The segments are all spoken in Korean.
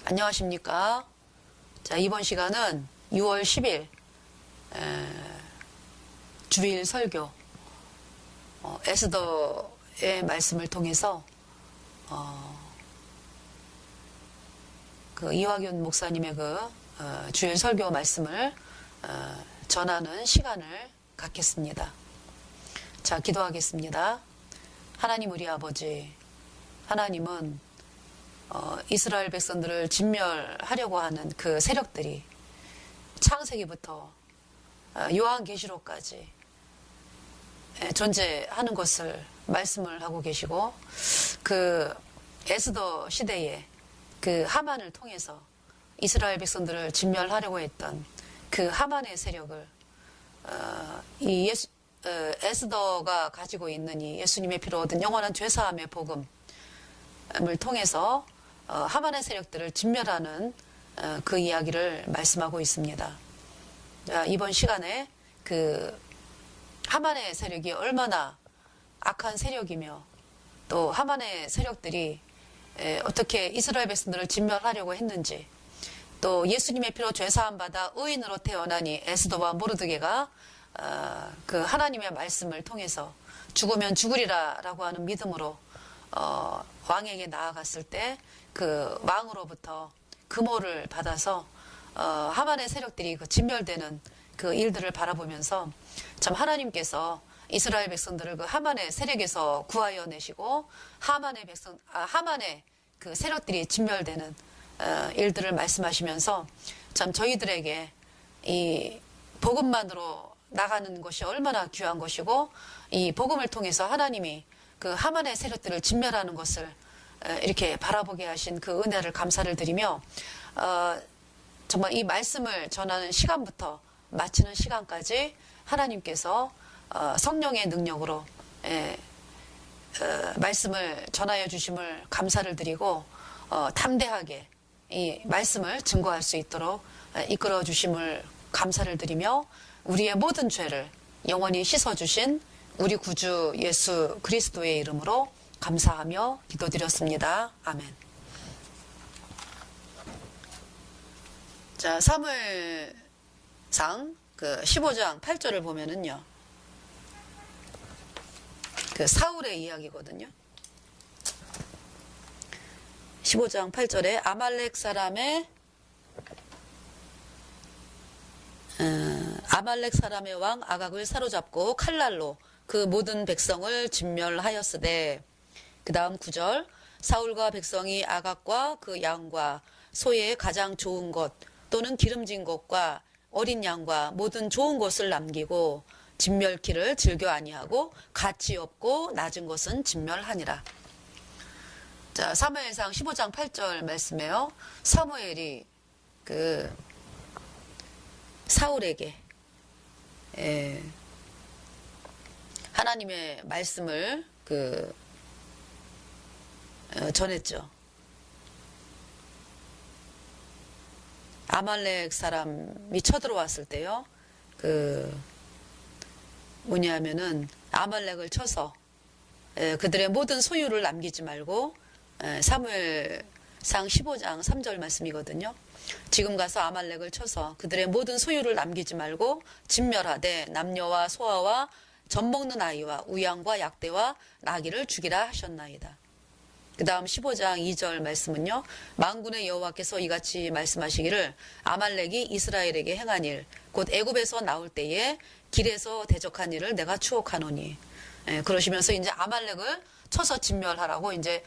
안녕하십니까. 자, 이번 시간은 6월 10일 주일 설교 에스더의 말씀을 통해서 그 이화균 목사님의 주일 설교 말씀을 전하는 시간을 갖겠습니다. 자, 기도하겠습니다. 하나님 우리 아버지, 하나님은 이스라엘 백성들을 진멸하려고 하는 그 세력들이 창세기부터 요한계시록까지 존재하는 것을 말씀을 하고 계시고, 그 에스더 시대에 그 하만을 통해서 이스라엘 백성들을 진멸하려고 했던 그 하만의 세력을 에스더가 가지고 있는 이 예수님의 피로 얻은 영원한 죄사함의 복음을 통해서 하만의 세력들을 진멸하는 그 이야기를 말씀하고 있습니다. 이번 시간에 그 하만의 세력이 얼마나 악한 세력이며 또 하만의 세력들이 어떻게 이스라엘 백성들을 진멸하려고 했는지, 또 예수님의 피로 죄사함 받아 의인으로 태어나니 에스더와 모르드게가 그 하나님의 말씀을 통해서 죽으면 죽으리라 라고 하는 믿음으로 왕에게 나아갔을 때 그 왕으로부터 금호를 받아서 하만의 세력들이 그 진멸되는 그 일들을 바라보면서 참 하나님께서 이스라엘 백성들을 그 하만의 세력에서 구하여 내시고 하만의 그 세력들이 진멸되는 일들을 말씀하시면서 참 저희들에게 이 복음만으로 나가는 것이 얼마나 귀한 것이고, 이 복음을 통해서 하나님이 그 하만의 세력들을 진멸하는 것을 이렇게 바라보게 하신 그 은혜를 감사를 드리며, 정말 이 말씀을 전하는 시간부터 마치는 시간까지 하나님께서 성령의 능력으로 말씀을 전하여 주심을 감사를 드리고, 담대하게 이 말씀을 증거할 수 있도록 이끌어 주심을 감사를 드리며, 우리의 모든 죄를 영원히 씻어주신 우리 구주 예수 그리스도의 이름으로 감사하며 기도드렸습니다. 아멘. 자, 사무엘상 그 15장 8절을 보면은요, 그 사울의 이야기거든요. 15장 8절에 아말렉 사람의 왕 아각을 사로잡고 칼날로 그 모든 백성을 진멸하였으되, 그 다음 9절, 사울과 백성이 아각과 그 양과 소의 가장 좋은 것 또는 기름진 것과 어린 양과 모든 좋은 것을 남기고 진멸키를 즐겨 아니하고 가치 없고 낮은 것은 진멸하니라. 자, 사무엘상 15장 8절 말씀에요, 사무엘이 그 사울에게 하나님의 말씀을 전했죠. 아말렉 사람이 쳐들어왔을 때요, 뭐냐면은 아말렉을 쳐서 그들의 모든 소유를 남기지 말고, 사무엘상 15장 3절 말씀이거든요. 지금 가서 아말렉을 쳐서 그들의 모든 소유를 남기지 말고 진멸하되 남녀와 소아와 젖먹는 아이와 우양과 약대와 나귀를 죽이라 하셨나이다. 그 다음 15장 2절 말씀은요, 만군의 여호와께서 이같이 말씀하시기를 아말렉이 이스라엘에게 행한 일 곧 애굽에서 나올 때에 길에서 대적한 일을 내가 추억하노니. 그러시면서 이제 아말렉을 쳐서 진멸하라고 이제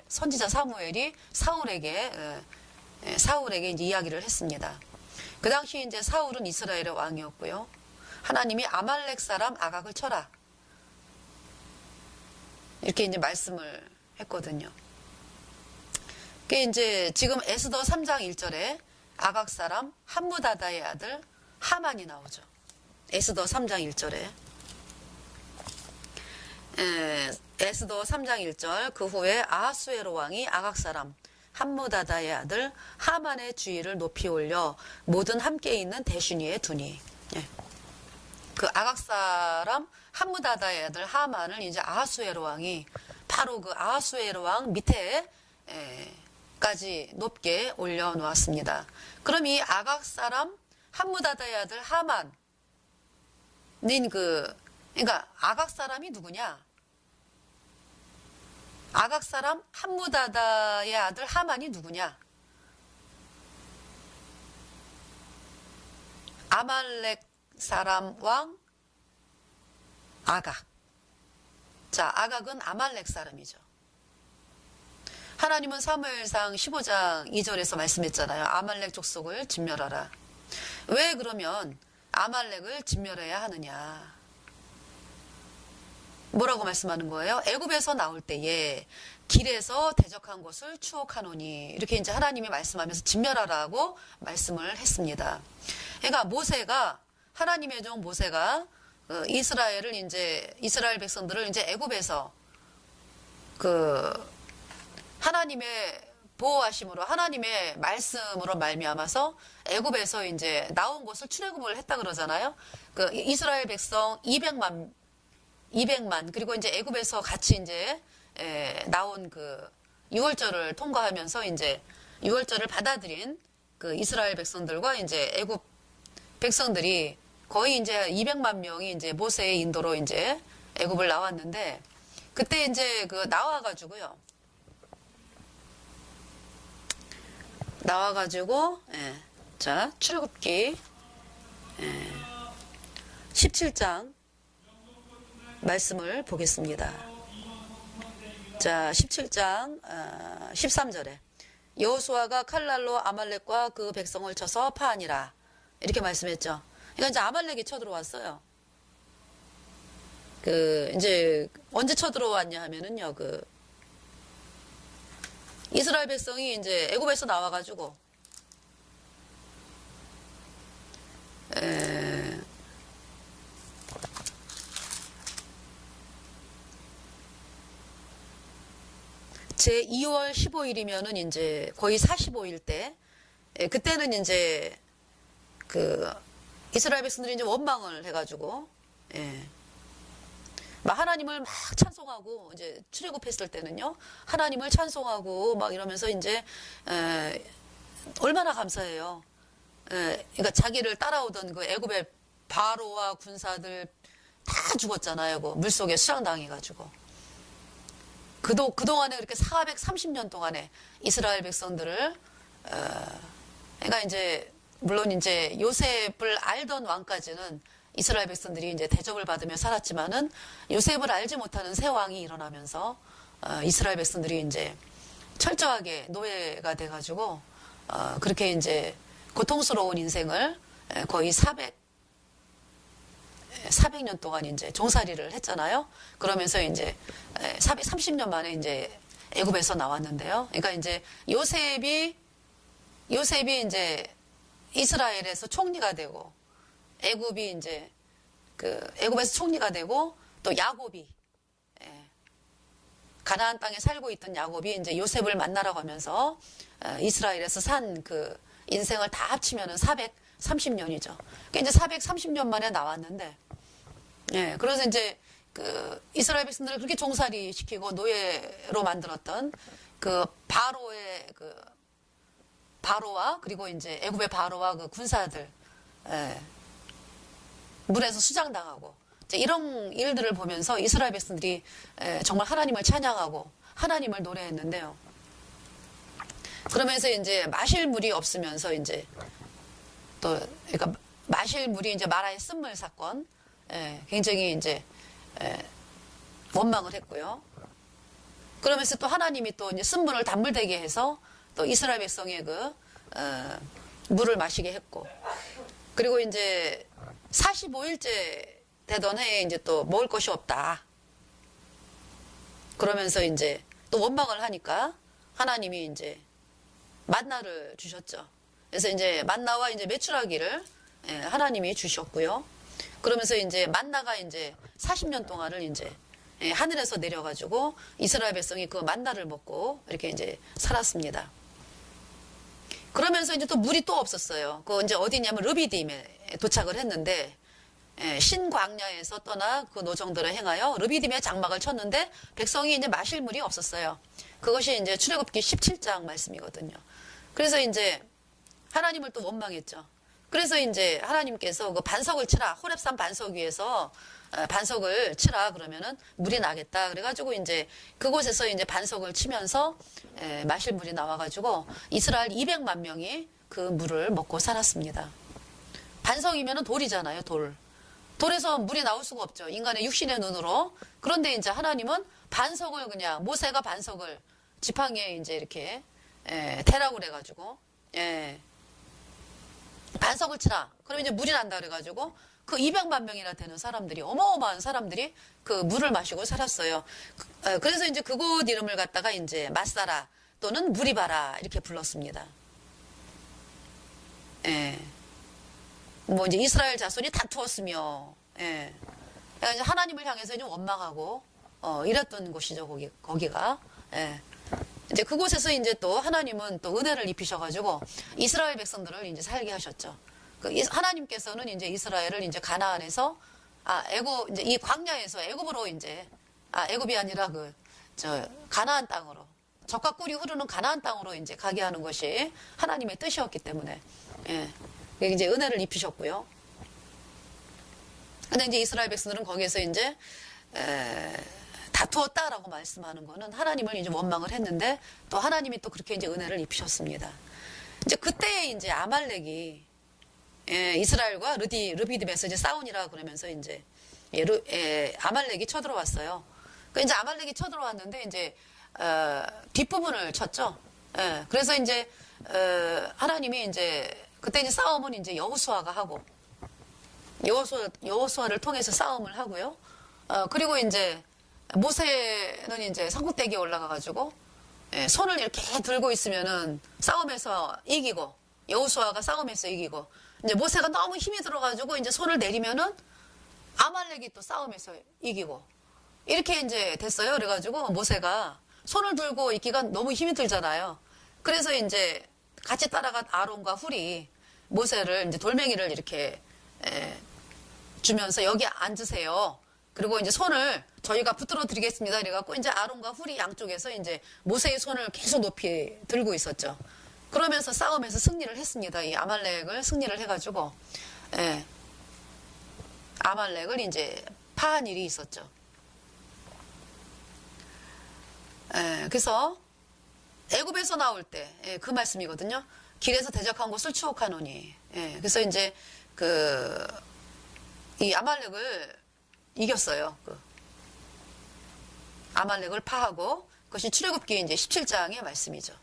선지자 사무엘이 사울에게 이제 이야기를 했습니다. 그 당시 이제 사울은 이스라엘의 왕이었고요, 하나님이 아말렉 사람 아각을 쳐라 이렇게 이제 말씀을 했거든요. 그게 이제 지금 에스더 3장 1절에 아각 사람 함무다다의 아들 하만이 나오죠. 에스더 3장 1절에. 에스더 3장 1절, 그 후에 아하수에로 왕이 아각 사람 함무다다의 아들 하만의 주의를 높이 올려 모든 함께 있는 대신위에 두니. 그 아각 사람 함무다다의 아들 하만을 이제 아하수에로 왕이 바로 그 아하수에로 왕 밑에 까지 높게 올려놓았습니다. 그럼 이 아각 사람 함무다다의 아들 하만인 그러니까 아각 사람이 누구냐? 아각 사람 함무다다의 아들 하만이 누구냐? 아말렉 사람 왕 아각. 자, 아각은 아말렉 사람이죠. 하나님은 사무엘상 15장 2절에서 말씀했잖아요. 아말렉 족속을 진멸하라. 왜 그러면 아말렉을 진멸해야 하느냐? 뭐라고 말씀하는 거예요? 애굽에서 나올 때에 길에서 대적한 것을 추억하노니, 이렇게 이제 하나님이 말씀하면서 진멸하라고 말씀을 했습니다. 그러니까 모세가, 하나님의 종 모세가 이스라엘 백성들을 이제 애굽에서 하나님의 보호하심으로, 하나님의 말씀으로 말미암아서 애굽에서 이제 나온 것을 출애굽을 했다 그러잖아요. 이스라엘 백성 200만 그리고 이제 애굽에서 같이 이제 나온 유월절을 통과하면서 이제 유월절을 받아들인 이스라엘 백성들과 이제 애굽 백성들이 거의 이제 200만 명이 이제 모세의 인도로 이제 애굽을 나왔는데, 그때 이제 나와가지고 자, 출애굽기 17장 말씀을 보겠습니다. 자, 17장 13절에 여호수아가 칼날로 아말렉과 그 백성을 쳐서 파하니라, 이렇게 말씀했죠. 그러니까 이제 아말렉이 쳐들어왔어요. 이제 언제 쳐들어왔냐 하면은요, 이스라엘 백성이 이제 애굽에서 나와가지고 제 2월 15일이면은 이제 거의 45일 때, 그때는 이제 이스라엘 백성들이 이제 원망을 해가지고, 막 하나님을 막 찬송하고, 이제 출애굽했을 때는요, 하나님을 찬송하고 막 이러면서 이제 얼마나 감사해요. 그러니까 자기를 따라오던 애굽의 바로와 군사들 다 죽었잖아요. 물속에 수장당해가지고. 그동안에 그렇게 430년 동안에 이스라엘 백성들을, 그러니까 이제, 물론 이제 요셉을 알던 왕까지는 이스라엘 백성들이 이제 대접을 받으며 살았지만은, 요셉을 알지 못하는 새 왕이 일어나면서, 이스라엘 백성들이 이제 철저하게 노예가 돼가지고, 그렇게 이제 고통스러운 인생을 거의 400년 동안 이제 종살이를 했잖아요. 그러면서 이제 430년 만에 이제 애굽에서 나왔는데요. 그러니까 이제 요셉이 이제 이스라엘에서 총리가 되고, 애굽이 이제 애굽에서 총리가 되고, 또 야곱이 가나안 땅에 살고 있던 야곱이 이제 요셉을 만나러 가면서 이스라엘에서 산 인생을 다 합치면은 430년이죠. 그러니까 이제 430년 만에 나왔는데, 그래서 이제 이스라엘 백성들을 그렇게 종살이 시키고 노예로 만들었던 바로와 그리고 이제 애굽의 바로와 군사들, 물에서 수장당하고, 이제 이런 일들을 보면서 이스라엘 백성들이 정말 하나님을 찬양하고 하나님을 노래했는데요. 그러면서 이제 마실 물이 없으면서 이제 그러니까 마실 물이 이제 마라의 쓴물 사건, 굉장히 이제 원망을 했고요. 그러면서 또 하나님이 또 이제 쓴물을 단물되게 해서 또 이스라엘 백성의 물을 마시게 했고, 그리고 이제 45일째 되던 해에 이제 또 먹을 것이 없다. 그러면서 이제 또 원망을 하니까 하나님이 이제 만나를 주셨죠. 그래서 이제 만나와 이제 메추라기를 하나님이 주셨고요. 그러면서 이제 만나가 이제 40년 동안을 이제 하늘에서 내려가지고 이스라엘 백성이 그 만나를 먹고 이렇게 이제 살았습니다. 그러면서 이제 또 물이 또 없었어요. 이제 어디냐면 르비딤에 도착을 했는데, 신광야에서 떠나 그 노정들을 행하여 르비딤의 장막을 쳤는데 백성이 이제 마실 물이 없었어요. 그것이 이제 출애굽기 17장 말씀이거든요. 그래서 이제 하나님을 또 원망했죠. 그래서 이제 하나님께서 그 반석을 치라, 호렙산 반석 위에서 반석을 치라 그러면은 물이 나겠다. 그래가지고 이제 그곳에서 이제 반석을 치면서 마실 물이 나와가지고 이스라엘 200만 명이 그 물을 먹고 살았습니다. 반석이면은 돌이잖아요, 돌. 돌에서 물이 나올 수가 없죠. 인간의 육신의 눈으로. 그런데 이제 하나님은 반석을 그냥 모세가 반석을 지팡이에 이제 이렇게 대라고 그래가지고 반석을 치라. 그러면 이제 물이 난다 그래가지고 그 200만 명이나 되는 사람들이 어마어마한 사람들이 그 물을 마시고 살았어요. 그래서 이제 그곳 이름을 갖다가 이제 마사라 또는 무리바라 이렇게 불렀습니다. 뭐 이제 이스라엘 자손이 다투었으며, 그러니까 이제 하나님을 향해서 좀 원망하고, 이랬던 곳이죠, 거기가. 이제 그곳에서 이제 또 하나님은 또 은혜를 입히셔가지고 이스라엘 백성들을 이제 살게 하셨죠. 하나님께서는 이제 이스라엘을 이제 가나안에서, 이제 이 광야에서 애굽으로 이제, 애굽이 아니라 가나안 땅으로, 젖과 꿀이 흐르는 가나안 땅으로 이제 가게 하는 것이 하나님의 뜻이었기 때문에, 이제 은혜를 입히셨고요. 근데 이제 이스라엘 백성들은 거기에서 이제 다투었다라고 말씀하는 거는 하나님을 이제 원망을 했는데 또 하나님이 또 그렇게 이제 은혜를 입히셨습니다. 이제 그때 이제 아말렉이 이스라엘과 르비딤에서 이제 싸우니라 그러면서 이제 아말렉이 쳐들어왔어요. 그 이제 아말렉이 쳐들어왔는데 이제 뒷부분을 쳤죠. 그래서 이제 하나님이 이제 그때 이제 싸움은 이제 여호수아가 하고 여호수아를 통해서 싸움을 하고요. 그리고 이제 모세는 이제 산꼭대기에 올라가가지고 손을 이렇게 들고 있으면은 싸움에서 이기고 여호수아가 싸움에서 이기고 이제 모세가 너무 힘이 들어가지고 이제 손을 내리면은 아말렉이 또 싸움에서 이기고 이렇게 이제 됐어요. 그래가지고 모세가 손을 들고 있기가 너무 힘이 들잖아요. 그래서 이제 같이 따라간 아론과 훌이 모세를 이제 돌멩이를 이렇게 주면서 여기 앉으세요. 그리고 이제 손을 저희가 붙들어 드리겠습니다. 이래갖고 이제 아론과 훌이 양쪽에서 이제 모세의 손을 계속 높이 들고 있었죠. 그러면서 싸움에서 승리를 했습니다. 이 아말렉을 승리를 해가지고 아말렉을 이제 파한 일이 있었죠. 그래서 애굽에서 나올 때 그 말씀이거든요. 길에서 대적한 곳을 추억하노니. 그래서 이제 이 아말렉을 이겼어요. 아말렉을 파하고 그것이 출애굽기 이제 17장의 말씀이죠.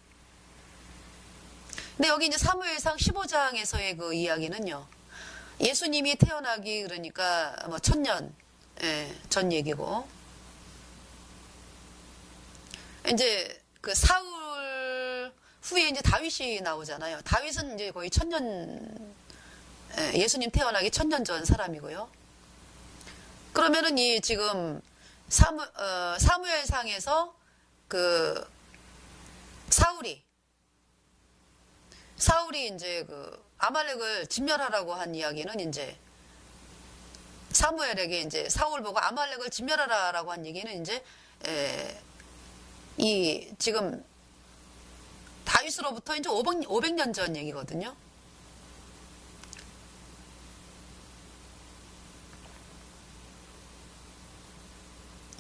근데 여기 이제 사무엘상 15장에서의 그 이야기는요. 예수님이 태어나기 그러니까 뭐 1000년 전 얘기고 이제 그 사울 후에 이제 다윗이 나오잖아요. 다윗은 이제 거의 1000년 예수님 태어나기 1000년 전 사람이고요. 그러면은 이 지금 사무엘상에서 그 사울이 이제 그 아말렉을 진멸하라고 한 이야기는 이제 사무엘에게 이제 사울 보고 아말렉을 진멸하라라고 한 얘기는 이제 이 지금 다윗으로부터 이제 500년 전 얘기거든요.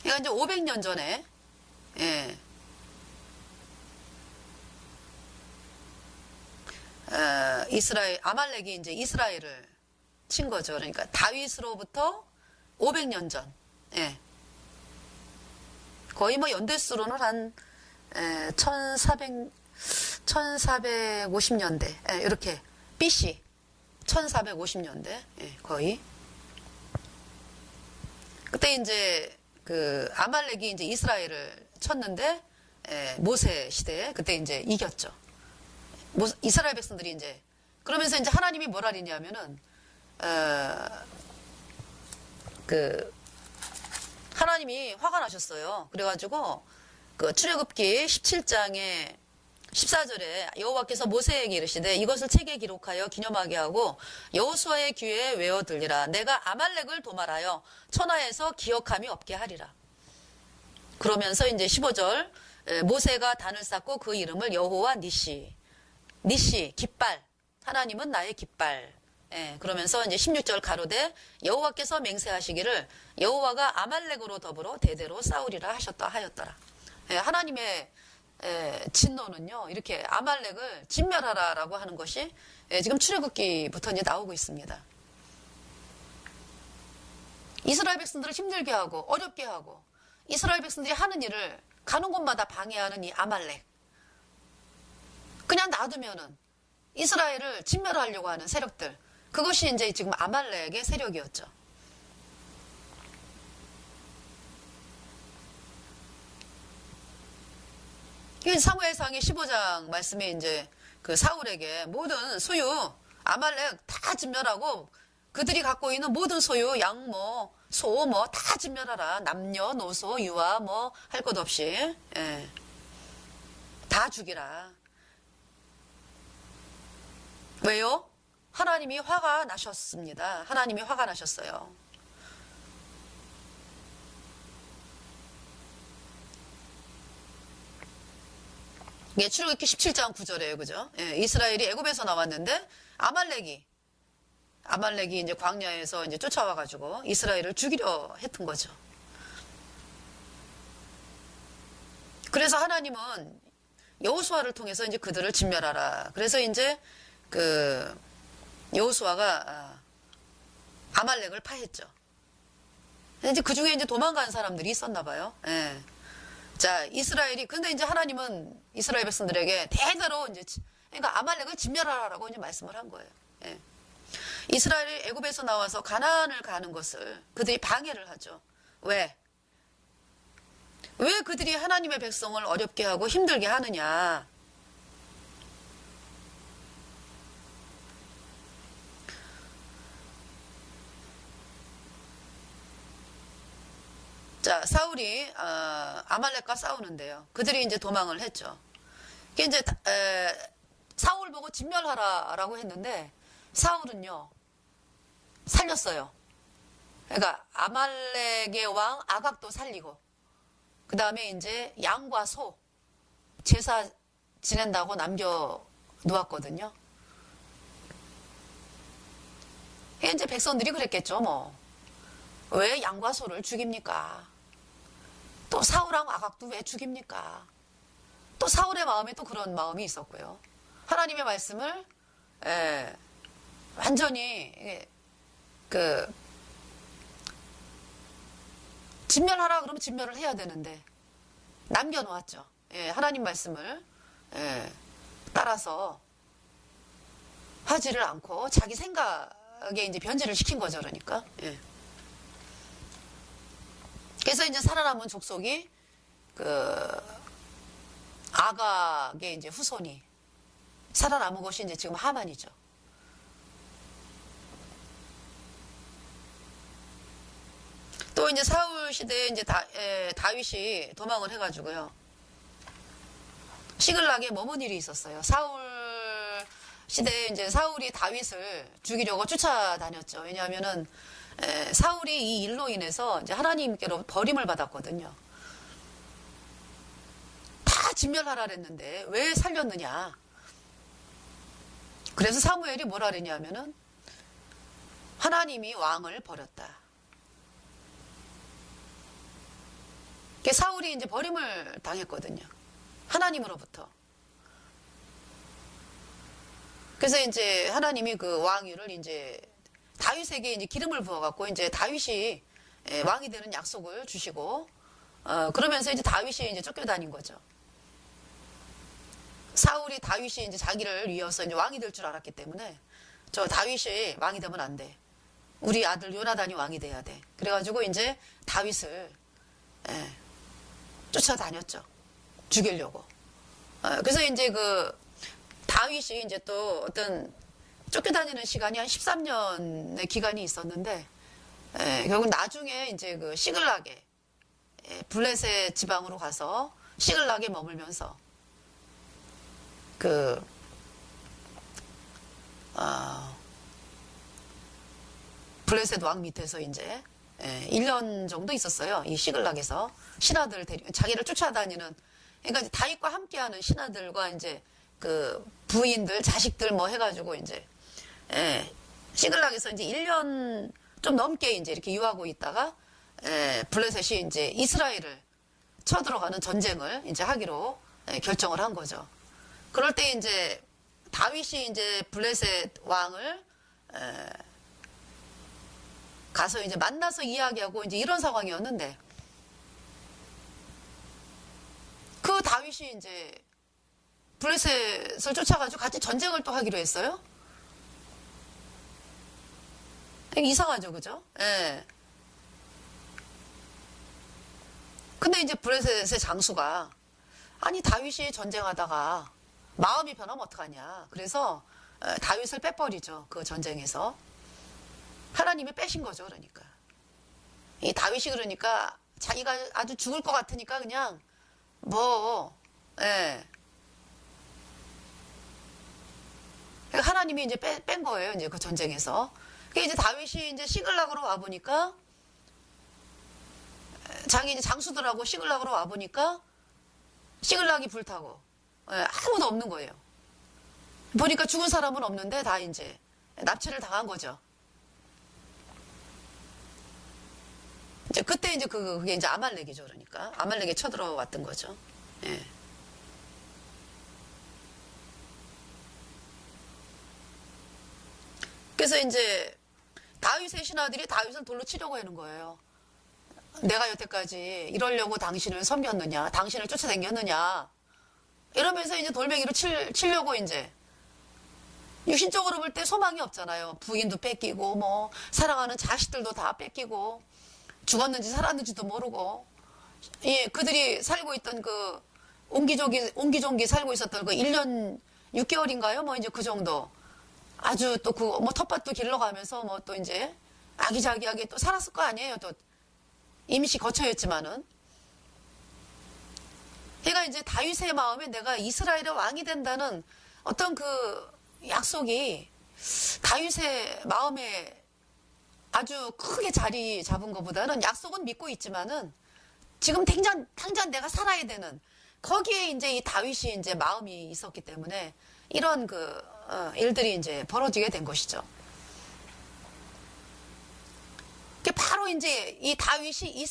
그러니까 이제 500년 전에 이스라엘 아말렉이 이제 이스라엘을 친 거죠. 그러니까 다윗으로부터 500년 전, 거의 뭐 연대수로는 한 1450년대 이렇게 BC 1450년대 거의 그때 이제 그 아말렉이 이제 이스라엘을 쳤는데 모세 시대에 그때 이제 이겼죠. 이스라엘 백성들이 이제 그러면서 이제 하나님이 뭐라 그러냐면은 그 하나님이 화가 나셨어요. 그래가지고 그 출애굽기 17장에 14절에 여호와께서 모세에게 이르시되 이것을 책에 기록하여 기념하게 하고 여호수아의 귀에 외어들리라. 내가 아말렉을 도말하여 천하에서 기억함이 없게 하리라. 그러면서 이제 15절 모세가 단을 쌓고 그 이름을 여호와 니시 깃발, 하나님은 나의 깃발. 그러면서 이제 16절 가로되 여호와께서 맹세하시기를 여호와가 아말렉으로 더불어 대대로 싸우리라 하였더라. 하나님의 진노는요, 이렇게 아말렉을 진멸하라라고 하는 것이 지금 출애굽기부터 이제 나오고 있습니다. 이스라엘 백성들을 힘들게 하고 어렵게 하고 이스라엘 백성들이 하는 일을 가는 곳마다 방해하는 이 아말렉, 그냥 놔두면은 이스라엘을 진멸하려고 하는 세력들, 그것이 이제 지금 아말렉의 세력이었죠. 사무엘상의 15장 말씀에 이제 그 사울에게 모든 소유 아말렉 다 진멸하고 그들이 갖고 있는 모든 소유 양 소 다 진멸하라. 남녀노소 유아 할 것 없이 다 죽이라. 왜요? 하나님이 화가 나셨습니다. 하나님이 화가 나셨어요. 이게 출애굽기 17장 9절이에요. 그죠? 이스라엘이 애굽에서 나왔는데 아말렉이 이제 광야에서 이제 쫓아와 가지고 이스라엘을 죽이려 했던 거죠. 그래서 하나님은 여호수아를 통해서 이제 그들을 진멸하라. 그래서 이제 그 여호수아가 아말렉을 파했죠. 이제 그 중에 이제 도망간 사람들이 있었나 봐요. 자, 근데 이제 하나님은 이스라엘 백성들에게 대대로 이제, 그러니까 아말렉을 진멸하라라고 이제 말씀을 한 거예요. 이스라엘이 애굽에서 나와서 가나안을 가는 것을 그들이 방해를 하죠. 왜 그들이 하나님의 백성을 어렵게 하고 힘들게 하느냐? 자, 사울이 아말렉과 싸우는데요. 그들이 이제 도망을 했죠. 이게 이제 사울 보고 진멸하라라고 했는데 사울은요 살렸어요. 그러니까 아말렉의 왕 아각도 살리고 그 다음에 이제 양과 소 제사 지낸다고 남겨 놓았거든요. 이제 백성들이 그랬겠죠. 왜 양과 소를 죽입니까? 또 사울왕 아각도 왜 죽입니까? 또 사울의 마음에 또 그런 마음이 있었고요. 하나님의 말씀을 완전히 진멸하라 그러면 진멸을 해야 되는데 남겨놓았죠. 하나님 말씀을 따라서 하지를 않고 자기 생각에 이제 변질을 시킨 거죠. 그러니까. 그래서 이제 살아남은 족속이 아각의 이제 후손이 살아남은 것이 이제 지금 하만이죠. 또 이제 사울 시대에 이제 다윗이 도망을 해가지고요. 시글락에 머문 일이 있었어요. 사울 시대에 이제 사울이 다윗을 죽이려고 쫓아다녔죠. 왜냐하면은 사울이 이 일로 인해서 이제 하나님께로 버림을 받았거든요. 다 진멸하라 그랬는데 왜 살렸느냐? 그래서 사무엘이 뭐라 그랬냐면은 하나님이 왕을 버렸다. 사울이 이제 버림을 당했거든요. 하나님으로부터. 그래서 이제 하나님이 그 왕위를 이제 다윗에게 이제 기름을 부어갖고 이제 다윗이 왕이 되는 약속을 주시고, 그러면서 이제 다윗이 이제 쫓겨다닌 거죠. 사울이 다윗이 이제 자기를 위해서 이제 왕이 될 줄 알았기 때문에 저 다윗이 왕이 되면 안 돼. 우리 아들 요나단이 왕이 돼야 돼. 그래가지고 이제 다윗을 쫓아다녔죠. 죽이려고. 그래서 이제 다윗이 이제 또 어떤 쫓겨다니는 시간이 한 13년의 기간이 있었는데, 결국 나중에 이제 시글락에, 블레셋 지방으로 가서 시글락에 머물면서, 그, 블레셋 왕 밑에서 이제 1년 정도 있었어요. 이 시글락에서 신하들 자기를 쫓아다니는, 그러니까 다윗과 함께하는 신하들과 이제 그 부인들, 자식들 뭐 해가지고 이제 시글락에서 이제 1년 좀 넘게 이제 이렇게 유하고 있다가 블레셋이 이제 이스라엘을 쳐들어가는 전쟁을 이제 하기로 결정을 한 거죠. 그럴 때 이제 다윗이 이제 블레셋 왕을 가서 이제 만나서 이야기하고 이제 이런 상황이었는데, 그 다윗이 이제 블레셋을 쫓아가지고 같이 전쟁을 또 하기로 했어요. 이상하죠, 그죠? 예. 근데 이제 블레셋의 장수가, 아니 다윗이 전쟁하다가 마음이 변하면 어떡하냐. 그래서 다윗을 빼버리죠. 그 전쟁에서. 하나님이 빼신 거죠. 그러니까 이 다윗이 그러니까 자기가 아주 죽을 것 같으니까 그냥 하나님이 이제 뺀 거예요. 이제 그 전쟁에서. 이제 다윗이 이제 시글락으로 와 보니까, 자기 이제 장수들하고 시글락으로 와 보니까 시글락이 불타고 아무도 없는 거예요. 보니까 죽은 사람은 없는데 다 이제 납치를 당한 거죠. 이제 그때 이제 그게 이제 아말렉이죠. 그러니까 아말렉에 쳐들어왔던 거죠. 예. 그래서 이제 다윗의 신하들이 다윗을 돌로 치려고 하는 거예요. 내가 여태까지 이러려고 당신을 섬겼느냐, 당신을 쫓아다녔느냐, 이러면서 이제 돌멩이로 치려고 이제. 육신적으로 볼 때 소망이 없잖아요. 부인도 뺏기고 뭐 사랑하는 자식들도 다 뺏기고 죽었는지 살았는지도 모르고, 예, 그들이 살고 있던 그 옹기종기 살고 있었던 그 1년 6개월인가요? 뭐 이제 그 정도. 아주 또 그 뭐 텃밭도 길러가면서 뭐 또 이제 아기자기하게 또 살았을 거 아니에요. 또 임시 거처였지만은. 그러니까 이제 다윗의 마음에 내가 이스라엘의 왕이 된다는 어떤 그 약속이 다윗의 마음에 아주 크게 자리 잡은 것보다는, 약속은 믿고 있지만은 지금 당장 내가 살아야 되는 거기에 이제 이 다윗이 이제 마음이 있었기 때문에 이런 일들이 이제 벌어지게 된 것이죠. 바로 이제 이 다윗이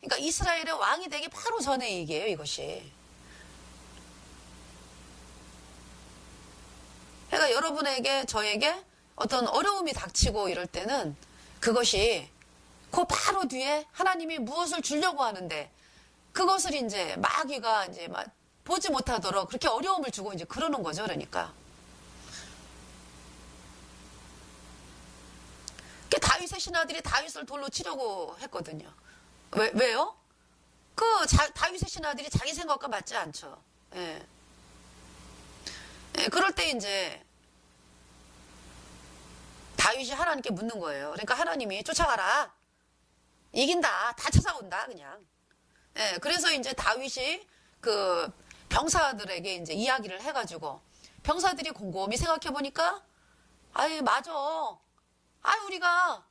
그러니까 이스라엘의 왕이 되기 바로 전의 얘기예요, 이것이. 그러니까 여러분에게, 저에게 어떤 어려움이 닥치고 이럴 때는 그것이 그 바로 뒤에 하나님이 무엇을 주려고 하는데, 그것을 이제 마귀가 이제 막 보지 못하도록 그렇게 어려움을 주고 이제 그러는 거죠. 그러니까. 다윗의 신하들이 다윗을 돌로 치려고 했거든요. 왜요? 다윗의 신하들이 자기 생각과 맞지 않죠. 예. 예, 그럴 때 이제 다윗이 하나님께 묻는 거예요. 그러니까 하나님이 쫓아가라. 이긴다. 다 찾아온다. 그냥. 예, 그래서 이제 다윗이 그 병사들에게 이제 이야기를 해가지고, 병사들이 곰곰이 생각해 보니까, 아이, 맞아. 우리가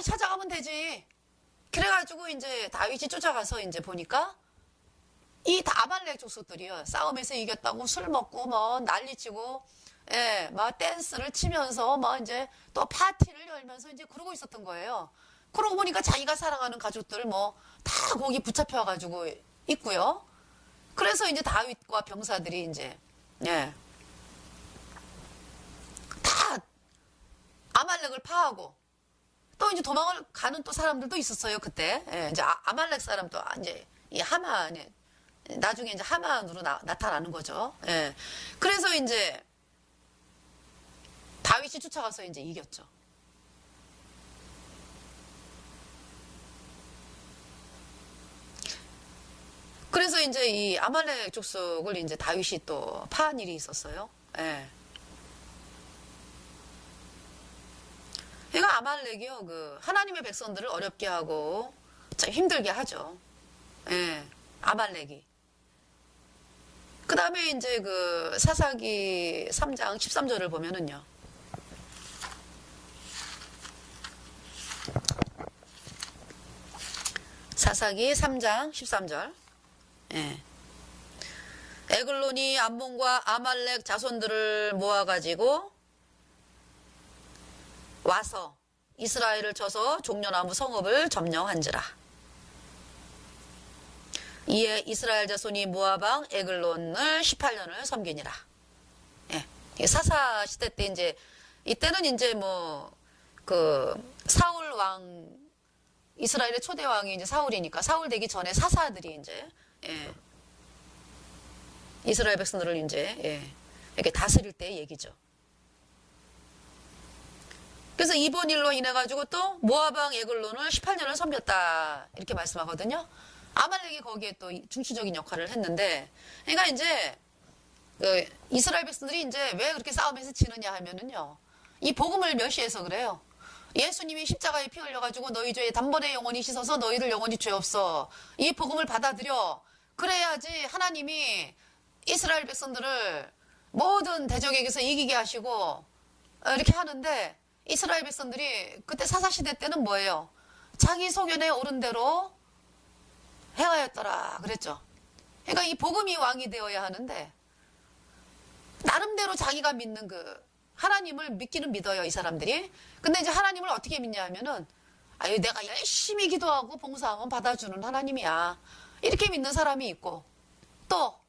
찾아가면 되지. 그래가지고 이제 다윗이 쫓아가서 이제 보니까 이 아말렉 족속들이요, 싸움에서 이겼다고 술 먹고 뭐 난리치고, 예, 막 댄스를 치면서 막 이제 또 파티를 열면서 이제 그러고 있었던 거예요. 그러고 보니까 자기가 사랑하는 가족들 뭐 다 거기 붙잡혀가지고 있고요. 그래서 이제 다윗과 병사들이 이제 다 아말렉을 파하고 또 이제 도망을 가는 또 사람들도 있었어요. 그때 이제 아말렉 사람도 이제 이 하만에, 나중에 이제 하만으로 나타나는 거죠. 예. 그래서 이제 다윗이 쫓아가서 이제 이겼죠. 그래서 이제 이 아말렉 족속을 이제 다윗이 또 파한 일이 있었어요. 예. 그러니까 아말렉이요, 그 하나님의 백성들을 어렵게 하고 참 힘들게 하죠. 예. 아말렉이. 그 다음에 이제 그 사사기 3장 13절을 보면은요. 사사기 3장 13절. 예. 에글론이 암몬과 아말렉 자손들을 모아가지고 와서 이스라엘을 쳐서 종려나무 성읍을 점령한지라. 이에 이스라엘 자손이 모압 왕 에글론을 18년을 섬기니라. 예. 사사 시대 때 이제 이때는 이제 뭐 그 사울 왕 이스라엘의 초대 왕이 이제 사울이니까 사울 되기 전에 사사들이 이제 예. 이스라엘 백성들을 이제 예. 이렇게 다스릴 때 얘기죠. 그래서 이번 일로 인해 가지고 또 모압 왕 에글론을 18년을 섬겼다 이렇게 말씀하거든요. 아말렉이 거기에 또 중추적인 역할을 했는데, 그러니까 이제 그 이스라엘 백성들이 이제 왜 그렇게 싸움에서 지느냐 하면은요, 이 복음을 멸시해서 그래요. 예수님이 십자가에 피 흘려가지고 너희 죄에 단번에 영원히 씻어서 너희들 영원히 죄 없어. 이 복음을 받아들여. 그래야지 하나님이 이스라엘 백성들을 모든 대적에게서 이기게 하시고 이렇게 하는데, 이스라엘 백성들이 그때 사사시대 때는 뭐예요? 자기 소견에 옳은 대로 행하였더라 그랬죠. 그러니까 이 복음이 왕이 되어야 하는데 나름대로 자기가 믿는 그 하나님을 믿기는 믿어요, 이 사람들이. 근데 이제 하나님을 어떻게 믿냐 하면은, 아유, 내가 열심히 기도하고 봉사하면 받아주는 하나님이야, 이렇게 믿는 사람이 있고, 또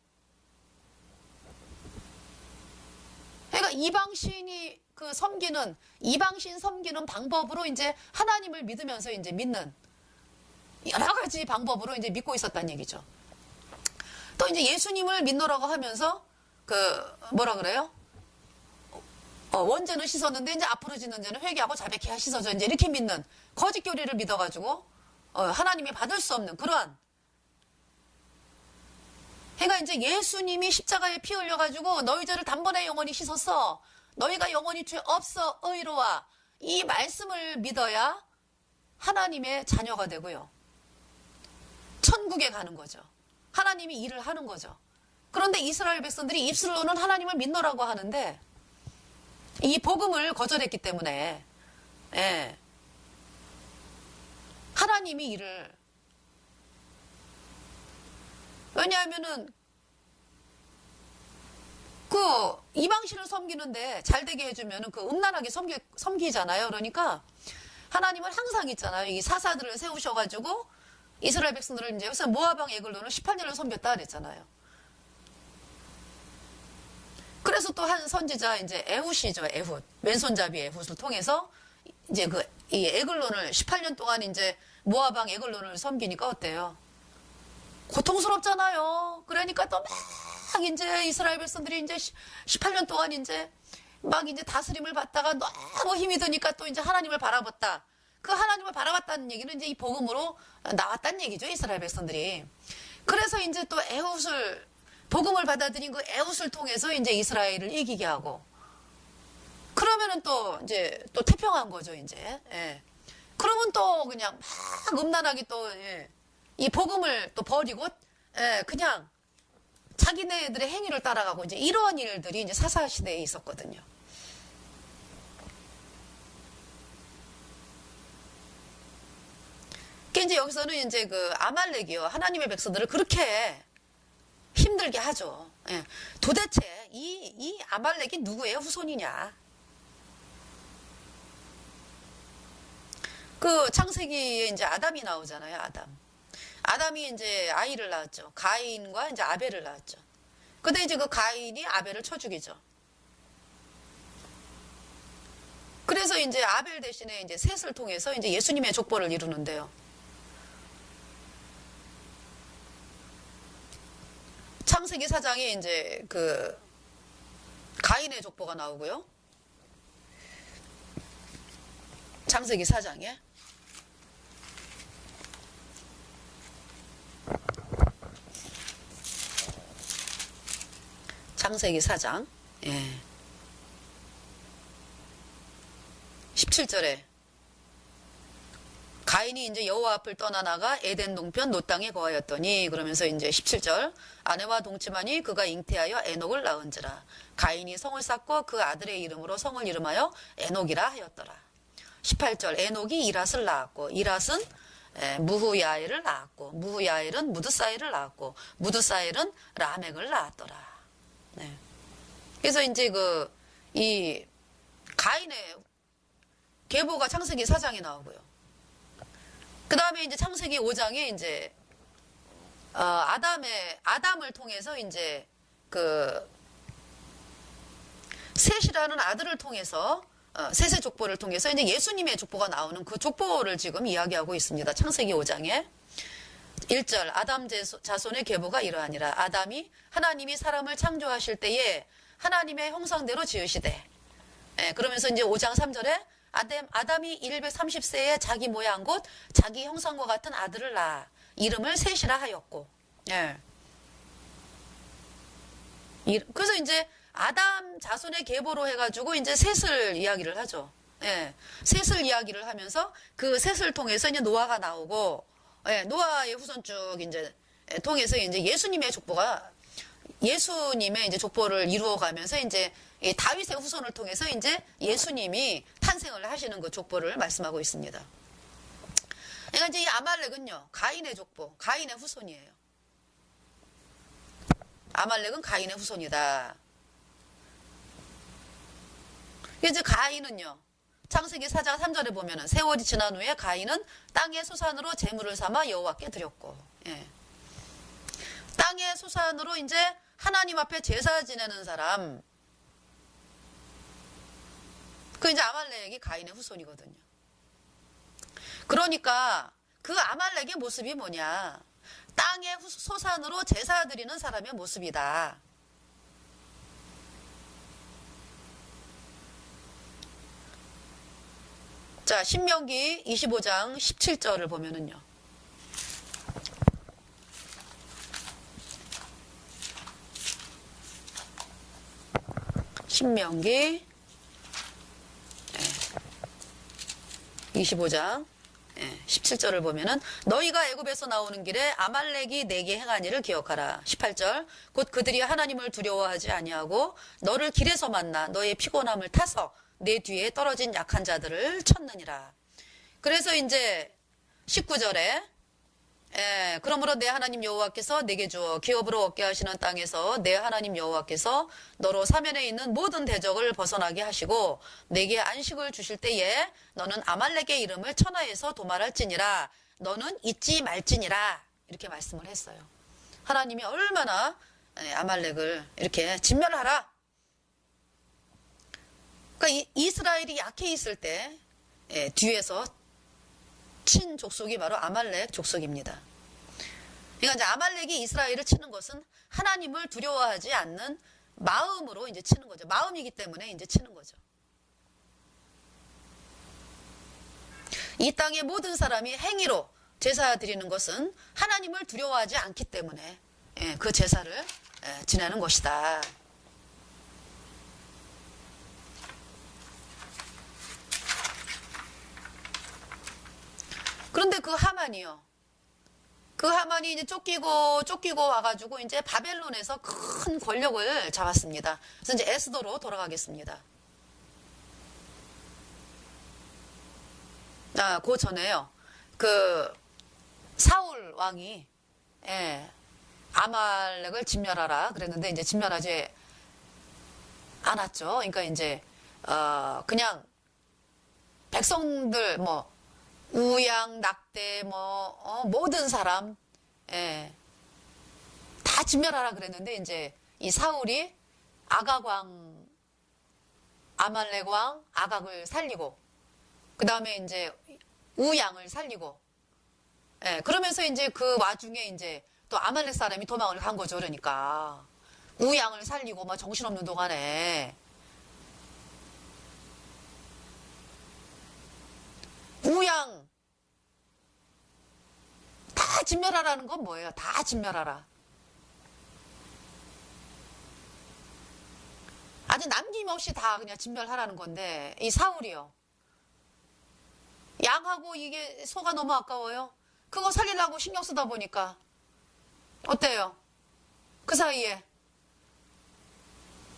그러니까 이방신이 그 섬기는, 이방신 섬기는 방법으로 이제 하나님을 믿으면서 이제 믿는 여러 가지 방법으로 이제 믿고 있었다는 얘기죠. 또 이제 예수님을 믿노라고 하면서 그 뭐라 그래요? 원죄는 씻었는데 이제 앞으로 짓는 죄는 회개하고 자백해야 씻어져, 이제 이렇게 믿는 거짓 교리를 믿어가지고 하나님이 받을 수 없는 그러한. 그러니까 이제 예수님이 십자가에 피 흘려가지고 너희 죄를 단번에 영원히 씻었어, 너희가 영원히 죄 없어, 의로와, 이 말씀을 믿어야 하나님의 자녀가 되고요, 천국에 가는 거죠. 하나님이 일을 하는 거죠. 그런데 이스라엘 백성들이 입술로는 하나님을 믿노라고 하는데 이 복음을 거절했기 때문에 예, 하나님이 일을, 왜냐하면은 그 이방신을 섬기는데 잘 되게 해주면은 그 음란하게 섬기잖아요. 그러니까 하나님은 항상 있잖아요, 이 사사들을 세우셔가지고 이스라엘 백성들을 이제 여기서 모압 왕 에글론을 18년을 섬겼다 그랬잖아요. 그래서 또 한 선지자 이제 에훗이죠. 에훗, 왼손잡이 에훗을 통해서 이제 그 이 에글론을 18년 동안 이제 모압 왕 에글론을 섬기니까 어때요? 고통스럽잖아요. 그러니까 또 막 이제 이스라엘 백성들이 이제 18년 동안 이제 막 이제 다스림을 받다가 너무 힘이 드니까 또 이제 하나님을 바라봤다. 그 하나님을 바라봤다는 얘기는 이제 이 복음으로 나왔다는 얘기죠, 이스라엘 백성들이. 그래서 이제 또 에훗을, 복음을 받아들인 그 에훗을 통해서 이제 이스라엘을 이기게 하고, 그러면은 또 이제 또 태평한 거죠, 이제. 예. 그러면 또 그냥 막 음란하게 또, 예, 이 복음을 또 버리고, 예, 그냥 자기네들의 행위를 따라가고, 이제 이러한 일들이 이제 사사 시대에 있었거든요. 이제 여기서는 이제 그 아말렉이요, 하나님의 백성들을 그렇게 힘들게 하죠. 예. 도대체 이 아말렉이 누구의 후손이냐? 그 창세기에 이제 아담이 나오잖아요, 아담. 아담이 이제 아이를 낳았죠. 가인과 이제 아벨을 낳았죠. 근데 이제 그 가인이 아벨을 쳐 죽이죠. 그래서 이제 아벨 대신에 이제 셋을 통해서 이제 예수님의 족보를 이루는데요. 창세기 4장에 이제 그 가인의 족보가 나오고요. 창세기 4장에 창세기 4장 17절에 가인이 이제 여호와 앞을 떠나나가 에덴 동편 노 땅에 거하였더니 그러면서 이제 17절 아내와 동침하니 그가 잉태하여 에녹을 낳은지라 가인이 성을 쌓고 그 아들의 이름으로 성을 이름하여 에녹이라 하였더라. 18절 에녹이 이랏을 낳았고 이랏은 무후야엘을 낳았고 무후야엘은 무드사엘을 낳았고 무드사엘은 라멕을 낳았더라. 네. 그래서 이제 이 가인의 계보가 창세기 4장에 나오고요. 그 다음에 이제 창세기 5장에 이제, 아담을 통해서 이제 셋이라는 아들을 통해서, 셋의 족보를 통해서 이제 예수님의 족보가 나오는 그 족보를 지금 이야기하고 있습니다. 창세기 5장에. 1절, 아담 자손의 계보가 이러하니라. 아담이 하나님이 사람을 창조하실 때에 하나님의 형상대로 지으시되. 그러면서 이제 5장 3절에 아담이 130세에 자기 모양 곧 자기 형상과 같은 아들을 낳아 이름을 셋이라 하였고. 예. 그래서 이제 아담 자손의 계보로 해가지고 이제 셋을 이야기를 하죠. 예. 셋을 이야기를 하면서 그 셋을 통해서 이제 노아가 나오고, 예. 노아의 후손 쭉 이제 통해서 이제 예수님의 족보를 이루어가면서 이제 이 다윗의 후손을 통해서 이제 예수님이 탄생을 하시는 그 족보를 말씀하고 있습니다. 그러니까 이제 이 아말렉은요, 가인의 족보, 가인의 후손이에요. 아말렉은 가인의 후손이다. 이제 가인은요, 창세기 4장 3절에 보면은 세월이 지난 후에 가인은 땅의 소산으로 제물을 삼아 여호와께 드렸고, 예. 땅의 소산으로 이제 하나님 앞에 제사 지내는 사람, 그 이제 아말렉이 가인의 후손이거든요. 그러니까 그 아말렉의 모습이 뭐냐? 땅의 소산으로 제사 드리는 사람의 모습이다. 자, 신명기 25장 17절을 보면은요. 신명기 25장 17절을 보면은 너희가 애굽에서 나오는 길에 아말렉이 내게 행한 일을 기억하라. 18절 곧 그들이 하나님을 두려워하지 아니하고 너를 길에서 만나 너의 피곤함을 타서 내 뒤에 떨어진 약한 자들을 쳤느니라. 그래서 이제 19절에 그러므로 내 하나님 여호와께서 내게 주어 기업으로 얻게 하시는 땅에서 내 하나님 여호와께서 너로 사면에 있는 모든 대적을 벗어나게 하시고 내게 안식을 주실 때에 너는 아말렉의 이름을 천하에서 도말할지니라. 너는 잊지 말지니라. 이렇게 말씀을 했어요. 하나님이 얼마나 아말렉을 이렇게 진멸하라. 그러니까 이스라엘이 약해 있을 때 뒤에서 친 족속이 바로 아말렉 족속입니다. 그러니까 이제 아말렉이 이스라엘을 치는 것은 하나님을 두려워하지 않는 마음으로 이제 치는 거죠. 마음이기 때문에 이제 치는 거죠. 이 땅의 모든 사람이 행위로 제사 드리는 것은 하나님을 두려워하지 않기 때문에 그 제사를 지내는 것이다. 그런데 그 하만이요. 그 하만이 이제 쫓기고 와가지고 이제 바벨론에서 큰 권력을 잡았습니다. 그래서 이제 에스더로 돌아가겠습니다. 그 전에요. 그 사울 왕이 아말렉을 진멸하라 그랬는데 이제 진멸하지 않았죠. 그러니까 이제 그냥 백성들 우양, 낙대, 모든 사람, 다 진멸하라 그랬는데, 이제, 이 사울이 아말렉 왕, 아각을 살리고, 그 다음에 이제, 우양을 살리고, 그러면서 이제 그 와중에 이제, 또 아말렉 사람이 도망을 간 거죠. 그러니까. 우양을 살리고, 막 정신없는 동안에, 우양 다 진멸하라는 건 뭐예요? 다 진멸하라. 아주 남김없이 다 그냥 진멸하라는 건데 이 사울이요. 양하고 이게 소가 너무 아까워요. 그거 살리려고 신경 쓰다 보니까 어때요? 그 사이에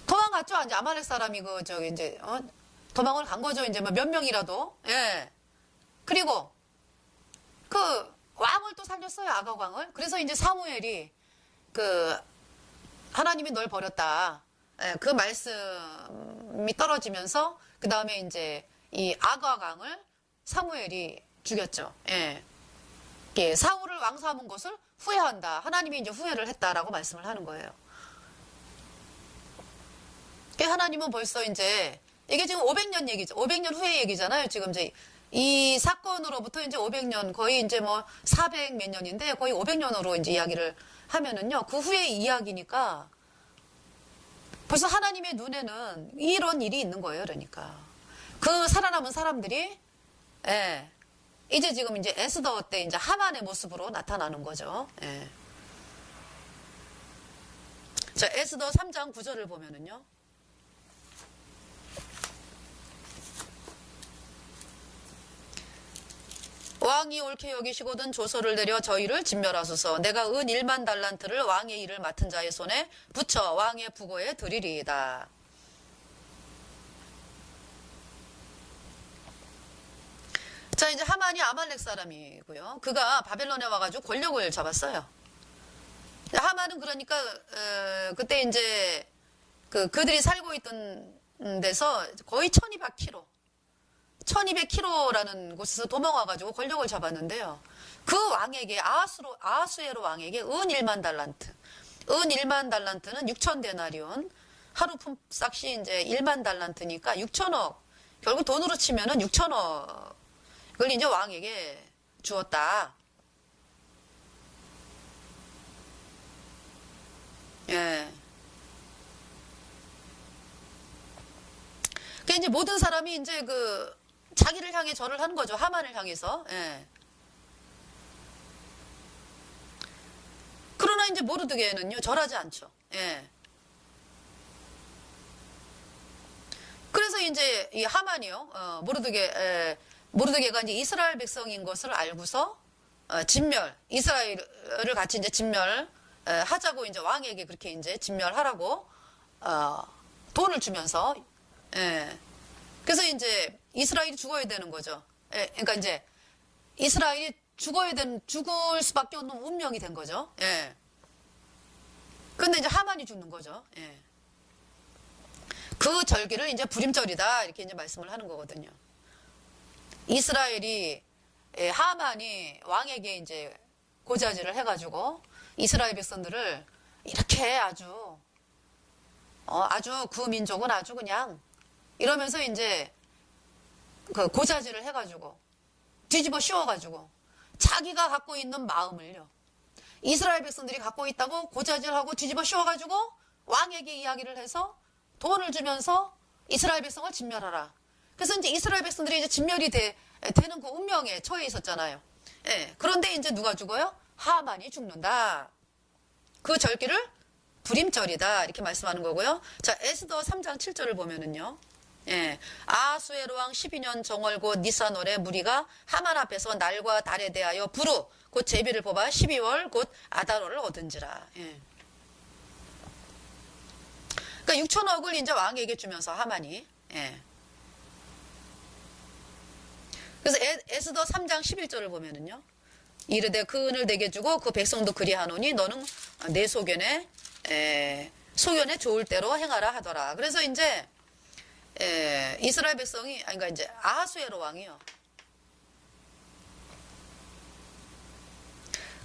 도망갔죠. 이제 아말렉 사람이 그 저기 이제 도망을 간 거죠. 이제 뭐 몇 명이라도. 예. 그리고 그 왕을 또 살렸어요. 아각 왕을. 그래서 이제 사무엘이 그 하나님이 널 버렸다. 예, 그 말씀이 떨어지면서 그 다음에 이제 이 아각 왕을 사무엘이 죽였죠. 예. 예, 사울을 왕 삼은 것을 후회한다. 하나님이 이제 후회를 했다라고 말씀을 하는 거예요. 하나님은 벌써 이제 이게 지금 500년 얘기죠. 500년 후의 얘기잖아요. 지금 이제 이 사건으로부터 이제 500년 거의 이제 뭐 400 몇 년인데 거의 500년으로 이제 이야기를 하면은요. 그 후의 이야기니까 벌써 하나님의 눈에는 이런 일이 있는 거예요. 그러니까 그 살아남은 사람들이 예. 이제 지금 이제 에스더 때 이제 하만의 모습으로 나타나는 거죠. 예. 자, 에스더 3장 9절을 보면은요. 왕이 옳게 여기시거든 조서를 내려 저희를 진멸하소서. 내가 은 1만 달란트를 왕의 일을 맡은 자의 손에 붙여 왕의 부고에 드리리이다. 자, 이제 하만이 아말렉 사람이고요. 그가 바벨론에 와가지고 권력을 잡았어요. 하만은 그러니까 그때 이제 그들이 살고 있던 데서 거의 1200km라는 곳에서 도망와가지고 권력을 잡았는데요. 그 왕에게 아하수에로 왕에게 은 1만 달란트. 은 1만 달란트는 6천 데나리온. 하루 품삯이 이제 1만 달란트니까 6천억. 결국 돈으로 치면은 6천억. 그걸 이제 왕에게 주었다. 예. 그 이제 모든 사람이 이제 자기를 향해 절을 하는 거죠. 하만을 향해서. 예. 그러나 이제 모르드게는요 절하지 않죠. 예. 그래서 이제 이 하만이요, 모르드게가 이제 이스라엘 백성인 것을 알고서 이스라엘을 같이 이제 하자고 이제 왕에게 그렇게 이제 진멸하라고 돈을 주면서, 예. 그래서 이제 이스라엘이 죽어야 되는 거죠. 예. 그러니까 이제 이스라엘이 죽을 수밖에 없는 운명이 된 거죠. 예. 근데 이제 하만이 죽는 거죠. 예. 그 절기를 이제 불임절이다 이렇게 이제 말씀을 하는 거거든요. 이스라엘이 하만이 왕에게 이제 고자질을 해가지고 이스라엘 백성들을 이렇게 아주 그 민족은 아주 그냥 이러면서 이제 그 고자질을 해가지고 뒤집어 씌워가지고 자기가 갖고 있는 마음을요 이스라엘 백성들이 갖고 있다고 고자질하고 뒤집어 씌워가지고 왕에게 이야기를 해서 돈을 주면서 이스라엘 백성을 진멸하라. 그래서 이제 이스라엘 백성들이 이제 진멸이 되는 그 운명에 처해 있었잖아요. 예. 그런데 이제 누가 죽어요? 하만이 죽는다. 그 절기를 불임절이다. 이렇게 말씀하는 거고요. 자, 에스더 3장 7절을 보면은요. 예. 아하수에로 왕 12년 정월 곧 니산월에 무리가 하만 앞에서 날과 달에 대하여 부루 곧 제비를 뽑아 12월 곧 아달월을 얻은지라. 예. 그러니까 6천억을 이제 왕에게 주면서 하만이. 예. 그래서 에스더 3장 11절을 보면은요. 이르되 그 은을 내게 주고 그 백성도 그리하노니 너는 내 소견에 좋을 대로 행하라 하더라. 그래서 이제 이스라엘 백성이 그러니까 이제 아하수에로 왕이요.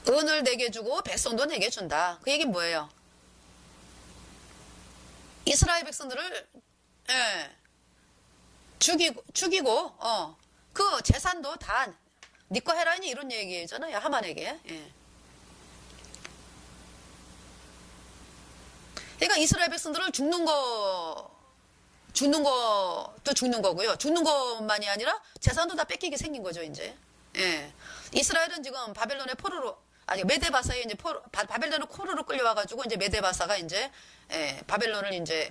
은을 내게 주고 백성도 내게 준다. 그 얘기는 뭐예요? 이스라엘 백성들을 죽이고 그 재산도 다 네 거 해라니 이런 얘기잖아요. 하만에게. 예. 그러니까 이스라엘 백성들을 죽는 것도 죽는 거고요. 죽는 것만이 아니라 재산도 다 뺏기게 생긴 거죠, 이제. 예. 이스라엘은 지금 바벨론의 메데바사에 이제 바벨론의 포로로 끌려와가지고 이제 메데바사가 이제 바벨론을 이제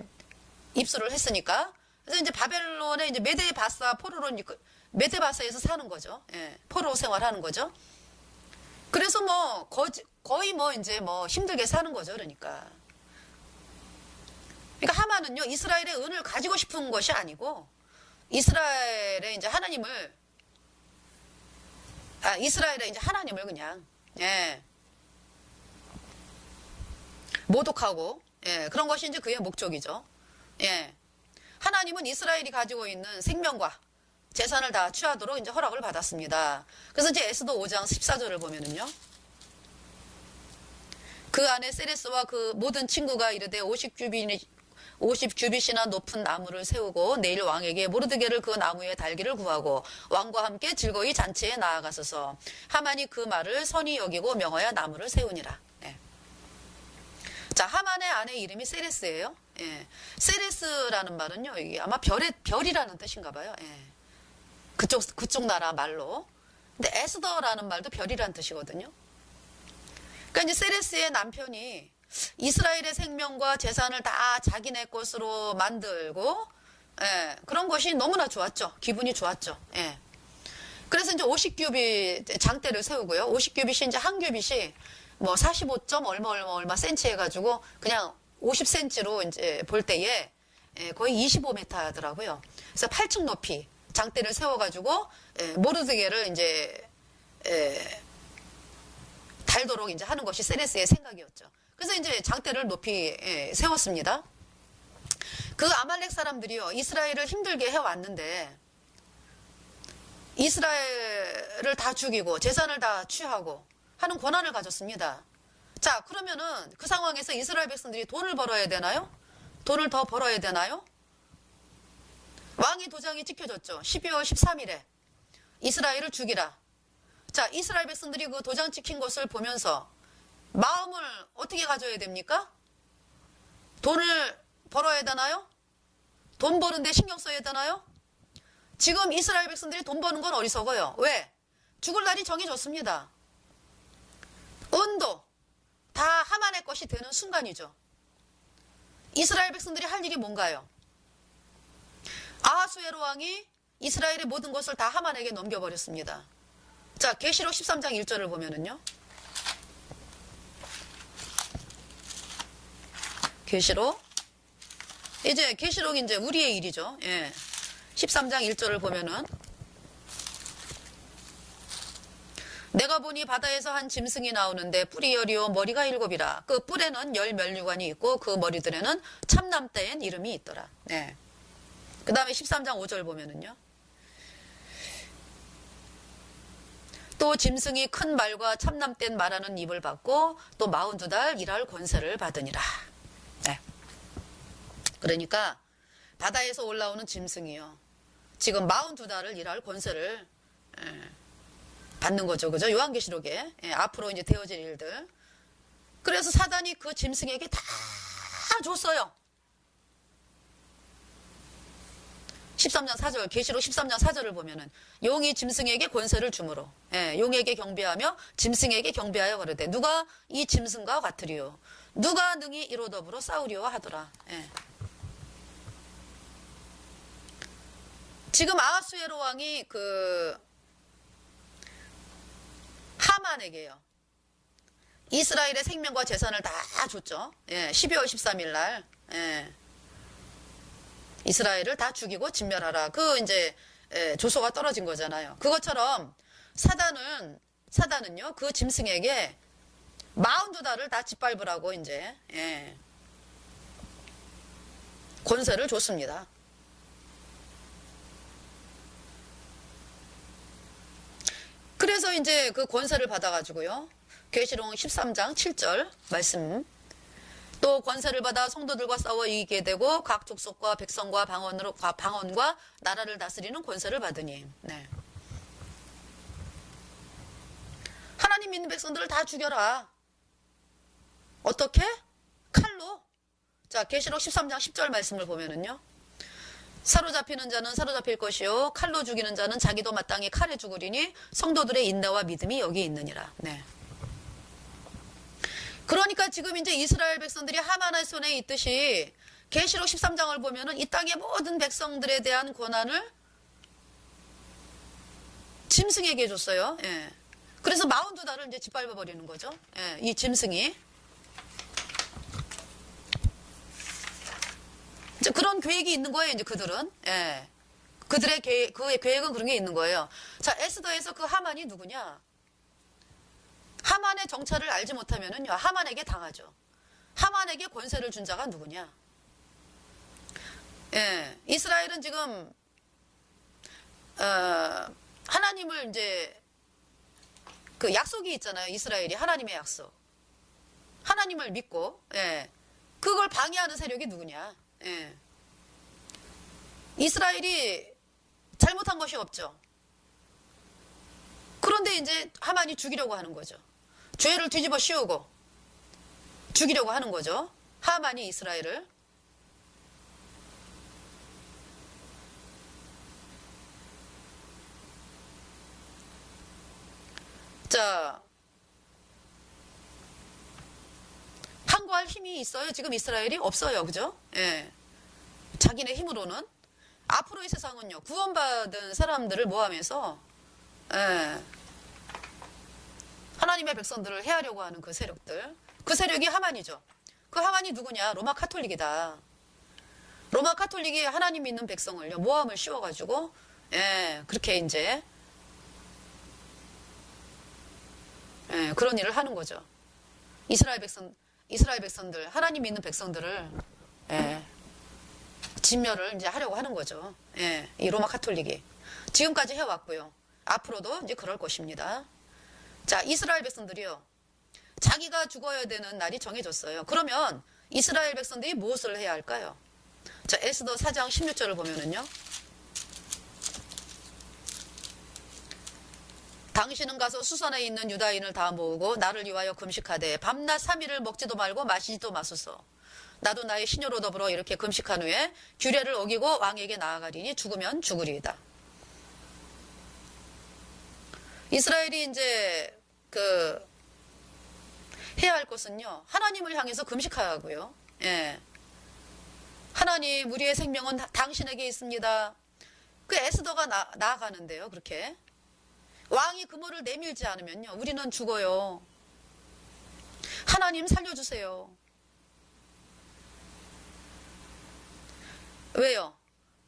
입수를 했으니까 그래서 이제 바벨론의 이제 메데바사 포로로 메데바사에서 사는 거죠. 예, 포로 생활하는 거죠. 그래서 뭐 거의 뭐 이제 뭐 힘들게 사는 거죠. 그러니까 하만은요 이스라엘의 은을 가지고 싶은 것이 아니고 이스라엘의 이제 하나님을 그냥 예, 모독하고 예, 그런 것이 이제 그의 목적이죠. 예. 하나님은 이스라엘이 가지고 있는 생명과 재산을 다 취하도록 이제 허락을 받았습니다. 그래서 이제 에스더 5장 14절을 보면은요. 그 안에 세레스와 그 모든 친구가 이르되 50규빗이나 높은 나무를 세우고 내일 왕에게 모르드게를 그 나무에 달기를 구하고 왕과 함께 즐거이 잔치에 나아가소서. 하만이 그 말을 선히 여기고 명하여 나무를 세우니라. 예. 자, 하만의 아내 이름이 세레스예요. 예. 세레스라는 말은요, 이게 아마 별이라는 뜻인가 봐요. 예. 그쪽 나라 말로. 근데 에스더라는 말도 별이라는 뜻이거든요. 그러니까 이제 세레스의 남편이 이스라엘의 생명과 재산을 다 자기네 것으로 만들고, 예. 그런 것이 너무나 좋았죠. 기분이 좋았죠. 예. 그래서 이제 50규빗 장대를 세우고요. 50규빗이 이제 한 규빗이 뭐 45점 얼마 센치 해가지고 그냥 50cm로 이제 볼 때에 거의 25m 하더라고요. 그래서 8층 높이 장대를 세워가지고 모르드게를 이제 달도록 이제 하는 것이 세레스의 생각이었죠. 그래서 이제 장대를 높이 세웠습니다. 그 아말렉 사람들이요 이스라엘을 힘들게 해왔는데 이스라엘을 다 죽이고 재산을 다 취하고 하는 권한을 가졌습니다. 자, 그러면은 그 상황에서 이스라엘 백성들이 돈을 벌어야 되나요? 돈을 더 벌어야 되나요? 왕의 도장이 찍혀졌죠. 12월 13일에 이스라엘을 죽이라. 자, 이스라엘 백성들이 그 도장 찍힌 것을 보면서 마음을 어떻게 가져야 됩니까? 돈을 벌어야 되나요? 돈 버는데 신경 써야 되나요? 지금 이스라엘 백성들이 돈 버는 건 어리석어요. 왜? 죽을 날이 정해졌습니다. 은도 다 하만의 것이 되는 순간이죠. 이스라엘 백성들이 할 일이 뭔가요? 아하수에로 왕이 이스라엘의 모든 것을 다 하만에게 넘겨버렸습니다. 자, 계시록 13장 1절을 보면은요. 계시록 이제 우리의 일이죠. 예. 13장 1절을 보면은 내가 보니 바다에서 한 짐승이 나오는데 뿔이 10이요 머리가 7이라. 그 뿔에는 10면류관이 있고 그 머리들에는 참남대엔 이름이 있더라. 네. 그 다음에 13장 5절 보면은요. 또 짐승이 큰 말과 참남된 말하는 입을 받고 또 42달 일할 권세를 받으니라. 네. 그러니까 바다에서 올라오는 짐승이요. 지금 42달을 일할 권세를 받는 거죠. 그죠? 요한계시록에 앞으로 이제 되어질 일들. 그래서 사단이 그 짐승에게 다 줬어요. 13장 4절, 계시록 13장 4절을 보면은 용이 짐승에게 권세를 주므로 용에게 경배하며 짐승에게 경배하여 가로되 누가 이 짐승과 같으리요 누가 능히 이로 더불어 싸우리요 하더라. 지금 아하수에로 왕이 그 하만에게요. 이스라엘의 생명과 재산을 다 줬죠. 12월 13일 날 이스라엘을 다 죽이고 진멸하라. 그 이제 조소가 떨어진 거잖아요. 그것처럼 사단은요 그 짐승에게 42달을 다 짓밟으라고 이제 권세를 줬습니다. 그래서 이제 그 권세를 받아가지고요. 계시록 13장 7절 말씀. 또 권세를 받아 성도들과 싸워 이기게 되고 각 족속과 백성과 방언과 나라를 다스리는 권세를 받으니. 네. 하나님 믿는 백성들을 다 죽여라. 어떻게? 칼로. 자, 계시록 13장 10절 말씀을 보면은요. 사로잡히는 자는 사로잡힐 것이요 칼로 죽이는 자는 자기도 마땅히 칼에 죽으리니 성도들의 인내와 믿음이 여기 있느니라. 네. 그러니까 지금 이제 이스라엘 백성들이 하만의 손에 있듯이 계시록 13장을 보면은 이 땅의 모든 백성들에 대한 권한을 짐승에게 줬어요. 예. 그래서 42달을 이제 짓밟아 버리는 거죠. 예. 이 짐승이. 이제 그런 계획이 있는 거예요, 이제 그들은. 예. 그들의 그의 계획은 그런 게 있는 거예요. 자, 에스더에서 그 하만이 누구냐? 하만의 정체를 알지 못하면은요, 하만에게 당하죠. 하만에게 권세를 준 자가 누구냐? 예. 이스라엘은 지금, 하나님을 이제, 그 약속이 있잖아요. 이스라엘이 하나님의 약속. 하나님을 믿고, 예. 그걸 방해하는 세력이 누구냐? 예. 이스라엘이 잘못한 것이 없죠. 그런데 이제 하만이 죽이려고 하는 거죠. 죄를 뒤집어 씌우고 죽이려고 하는 거죠. 하만이 이스라엘을. 자, 항거할 힘이 있어요? 지금 이스라엘이? 없어요. 그죠? 예. 자기네 힘으로는. 앞으로의 세상은요, 구원받은 사람들을 모함해서, 예. 하나님의 백성들을 해하려고 하는 그 세력들. 그 세력이 하만이죠. 그 하만이 누구냐? 로마 카톨릭이다. 로마 카톨릭이 하나님 믿는 백성을요, 모함을 씌워가지고, 예, 그렇게 이제, 예, 그런 일을 하는 거죠. 이스라엘 백성들, 하나님 믿는 백성들을, 예, 진멸을 이제 하려고 하는 거죠. 예, 이 로마 카톨릭이. 지금까지 해왔고요. 앞으로도 이제 그럴 것입니다. 자, 이스라엘 백성들이요. 자기가 죽어야 되는 날이 정해졌어요. 그러면 이스라엘 백성들이 무엇을 해야 할까요? 자, 에스더 4장 16절을 보면은요. 당신은 가서 수산에 있는 유다인을 다 모으고 나를 위하여 금식하되 밤낮 3일을 먹지도 말고 마시지도 마소서. 나도 나의 시녀로 더불어 이렇게 금식한 후에 규례를 어기고 왕에게 나아가리니 죽으면 죽으리이다. 이스라엘이 이제 해야 할 것은요, 하나님을 향해서 금식하고요. 예. 하나님, 우리의 생명은 당신에게 있습니다. 그 에스더가 나아가는데요, 그렇게. 왕이 그물을 내밀지 않으면요, 우리는 죽어요. 하나님 살려주세요. 왜요?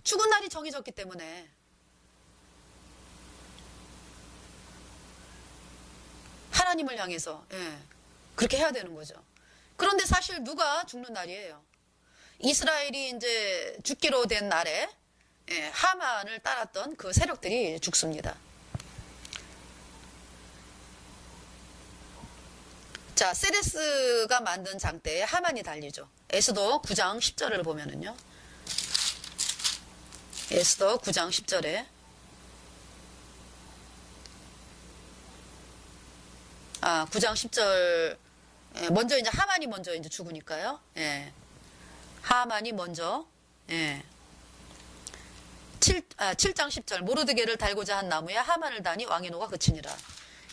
죽은 날이 정해졌기 때문에. 하나님을 향해서, 예, 그렇게 해야 되는 거죠. 그런데 사실 누가 죽는 날이에요? 이스라엘이 이제 죽기로 된 날에, 예, 하만을 따랐던 그 세력들이 죽습니다. 자, 세데스가 만든 장대에 하만이 달리죠. 에스더 9장 10절을 보면은요. 에스더 9장 10절에 9장 10절, 먼저 이제 하만이 먼저 이제 죽으니까요. 예. 하만이 먼저, 예. 7장 10절, 모르드게를 달고자 한 나무에 하만을 다니 왕의 노가 그치니라.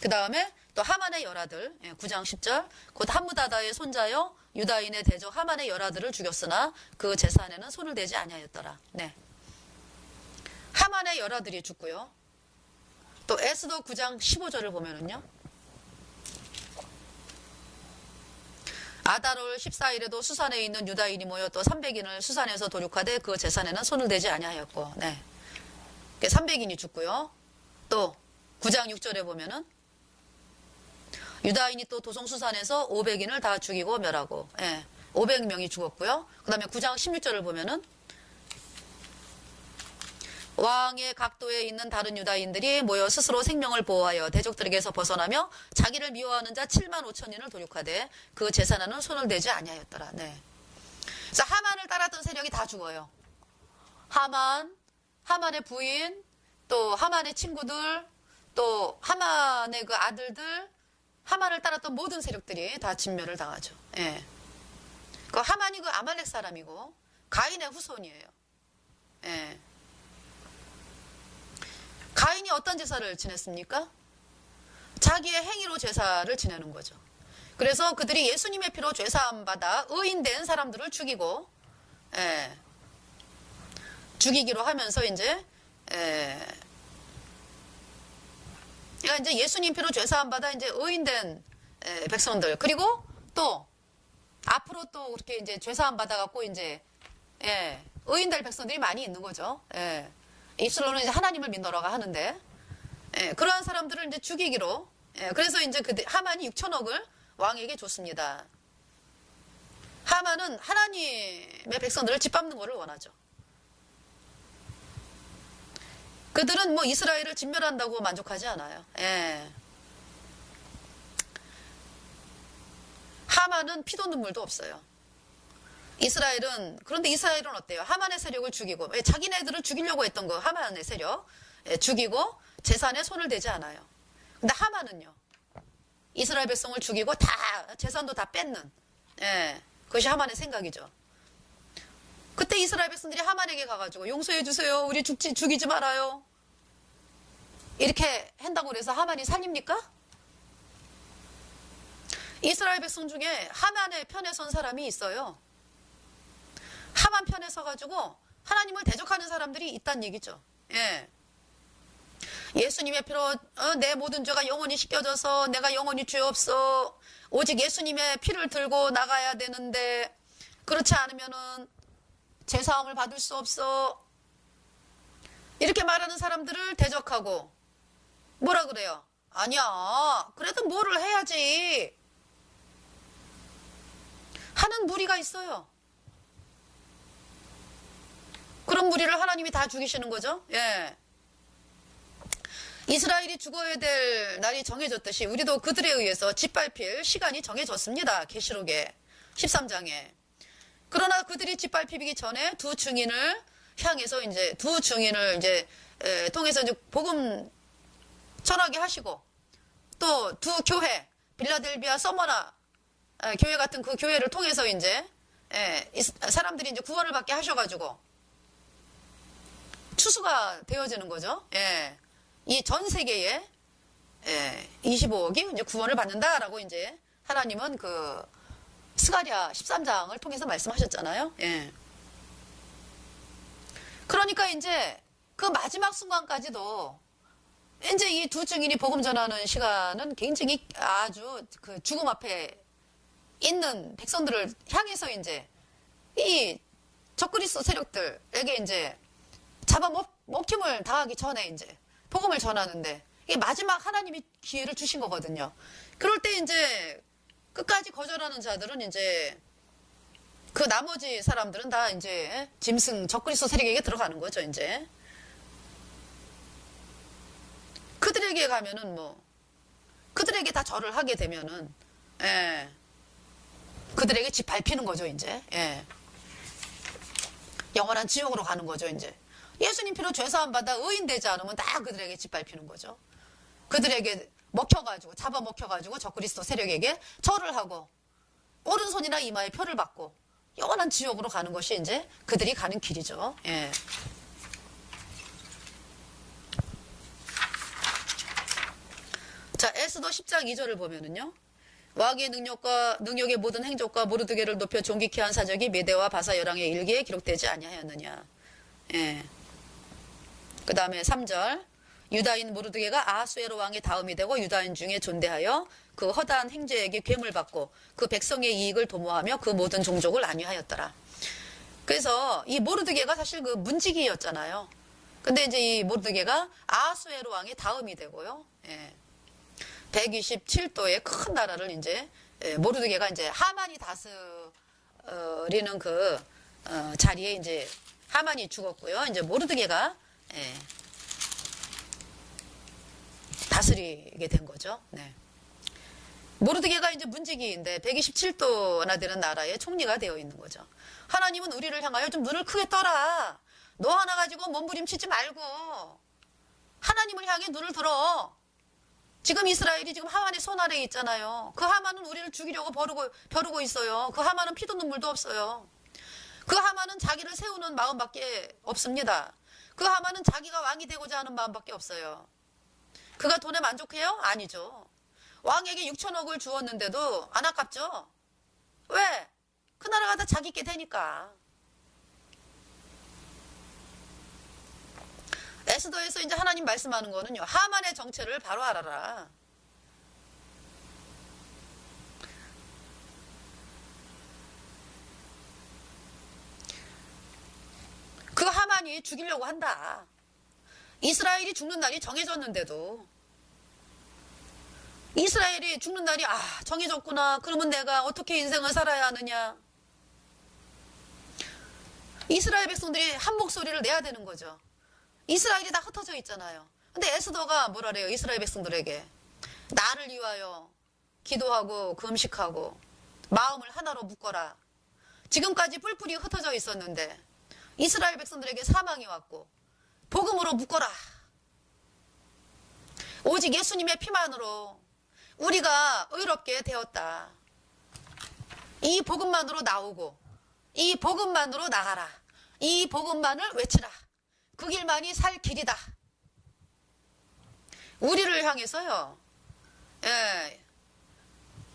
그 다음에 또 하만의 열아들, 9장 10절, 곧 함무다다의 손자여 유다인의 대적 하만의 열아들을 죽였으나 그 재산에는 손을 대지 아니하였더라. 네. 하만의 열아들이 죽고요. 또 에스더 9장 15절을 보면은요. 아달월 14일에도 수산에 있는 유다인이 모여 또 300인을 수산에서 도륙하되 그 재산에는 손을 대지 아니하였고, 네. 300인이 죽고요. 또 9장 6절에 보면은 유다인이 또 도성수산에서 500인을 다 죽이고 멸하고, 예. 500명이 죽었고요. 그 다음에 9장 16절을 보면은 왕의 각도에 있는 다른 유다인들이 모여 스스로 생명을 보호하여 대적들에게서 벗어나며 자기를 미워하는 자 7만 5천인을 도륙하되 그 재산에는 손을 대지 아니하였더라. 네. 그래서 하만을 따랐던 세력이 다 죽어요. 하만의 부인, 또 하만의 친구들, 또 하만의 그 아들들, 하만을 따랐던 모든 세력들이 다 진멸을 당하죠. 예. 그 하만이 그 아말렉 사람이고 가인의 후손이에요. 예. 가인이 어떤 제사를 지냈습니까? 자기의 행위로 제사를 지내는 거죠. 그래서 그들이 예수님의 피로 죄사함 받아 의인된 사람들을 죽이고, 예, 죽이기로 하면서 이제 그러니까 이제 예수님 피로 죄사함 받아 이제 의인된 백성들, 그리고 또 앞으로 또 그렇게 이제 죄사함 받아갖고 이제 의인될 백성들이 많이 있는 거죠. 입술로는 이제 하나님을 믿노라가 하는데 그러한 사람들을 이제 죽이기로 그래서 이제 그 하만이 6천억을 왕에게 줬습니다. 하만은 하나님의 백성들을 짓밟는 것을 원하죠. 그들은 뭐 이스라엘을 진멸한다고 만족하지 않아요. 하만은 피도 눈물도 없어요. 그런데 이스라엘은 어때요? 하만의 세력을 죽이고, 자기네들을 죽이려고 했던 거, 하만의 세력, 죽이고 재산에 손을 대지 않아요. 근데 하만은요, 이스라엘 백성을 죽이고 다, 재산도 다 뺏는, 그것이 하만의 생각이죠. 그때 이스라엘 백성들이 하만에게 가가지고, 용서해 주세요. 우리 죽이지 말아요. 이렇게 한다고 그래서 하만이 살립니까? 이스라엘 백성 중에 하만의 편에 선 사람이 있어요. 하만 편에 서가지고 하나님을 대적하는 사람들이 있다는 얘기죠. 예수님의 피로 내 모든 죄가 영원히 씻겨져서 내가 영원히 죄 없어. 오직 예수님의 피를 들고 나가야 되는데 그렇지 않으면은 제사함을 받을 수 없어. 이렇게 말하는 사람들을 대적하고 뭐라 그래요? 아니야. 그래도 뭐를 해야지. 하는 무리가 있어요. 그런 무리를 하나님이 다 죽이시는 거죠. 이스라엘이 죽어야 될 날이 정해졌듯이 우리도 그들에 의해서 짓밟힐 시간이 정해졌습니다. 계시록에 13장에. 그러나 그들이 짓밟히기 전에 두 증인을 향해서 이제 두 증인을 이제 통해서 이제 복음 전하게 하시고 또 두 교회 빌라델비아 서머나 교회 같은 그 교회를 통해서 이제 사람들이 이제 구원을 받게 하셔가지고 추수가 되어지는 거죠. 이 전 세계에 25억이 이제 구원을 받는다라고 이제 하나님은 그 스가랴 13장을 통해서 말씀하셨잖아요. 그러니까 이제 그 마지막 순간까지도 이제 이 두 증인이 복음 전하는 시간은 굉장히 아주 그 죽음 앞에 있는 백성들을 향해서 이제 이 적그리스도 세력들에게 이제 먹힘을 당하기 전에 이제 복음을 전하는데 이게 마지막 하나님이 기회를 주신 거거든요. 그럴 때 이제 끝까지 거절하는 자들은 이제 그 나머지 사람들은 다 이제 짐승 적그리스도 세력에게 들어가는 거죠. 이제 그들에게 가면은 뭐 그들에게 다 절을 하게 되면은 그들에게 짓밟히는 거죠. 이제 영원한 지옥으로 가는 거죠. 이제 예수님 피로 죄사함 받아 의인 되지 않으면 다 그들에게 짓밟히는 거죠. 그들에게 잡아먹혀가지고 적그리스도 세력에게 절을 하고 오른손이나 이마에 표를 받고 영원한 지옥으로 가는 것이 이제 그들이 가는 길이죠. 자, 에스더 10장 2절을 보면은요. 왕의 능력의 모든 행적과 모르드게를 높여 존귀케 한 사적이 메대와 바사 열왕의 일기에 기록되지 아니하였느냐. 그 다음에 3절 유다인 모르드게가 아하수에로 왕의 다음이 되고 유다인 중에 존대하여 그 허다한 행제에게 괴물 받고 그 백성의 이익을 도모하며 그 모든 종족을 안위하였더라. 그래서 이 모르드게가 사실 그 문지기였잖아요. 근데 이제 이 모르드게가 아하수에로 왕의 다음이 되고요. 127도의 큰 나라를 이제 모르드게가 이제 하만이 다스리는 그 자리에 이제 하만이 죽었고요. 이제 모르드게가 다스리게 된 거죠. 모르드게가 이제 문지기인데 127도나 되는 나라의 총리가 되어 있는 거죠. 하나님은 우리를 향하여 좀 눈을 크게 떠라. 너 하나 가지고 몸부림치지 말고 하나님을 향해 눈을 들어. 지금 이스라엘이 지금 하만의 손 아래에 있잖아요. 그 하만은 우리를 죽이려고 벼르고 있어요. 그 하만은 피도 눈물도 없어요. 그 하만은 자기를 세우는 마음밖에 없습니다. 그 하만은 자기가 왕이 되고자 하는 마음밖에 없어요. 그가 돈에 만족해요? 아니죠. 왕에게 6천억을 주었는데도 안 아깝죠? 왜? 그 나라가 다 자기 게 되니까. 에스더에서 이제 하나님 말씀하는 거는요, 하만의 정체를 바로 알아라. 그 하만이 죽이려고 한다. 이스라엘이 죽는 날이 정해졌는데도, 이스라엘이 죽는 날이 정해졌구나. 그러면 내가 어떻게 인생을 살아야 하느냐. 이스라엘 백성들이 한 목소리를 내야 되는 거죠. 이스라엘이 다 흩어져 있잖아요. 근데 에스더가 뭐라 그래요? 이스라엘 백성들에게 나를 위하여 기도하고 금식하고 마음을 하나로 묶어라. 지금까지 뿔뿔이 흩어져 있었는데 이스라엘 백성들에게 사망이 왔고 복음으로 묶어라. 오직 예수님의 피만으로 우리가 의롭게 되었다. 이 복음만으로 나오고 이 복음만으로 나가라. 이 복음만을 외치라. 그 길만이 살 길이다. 우리를 향해서요.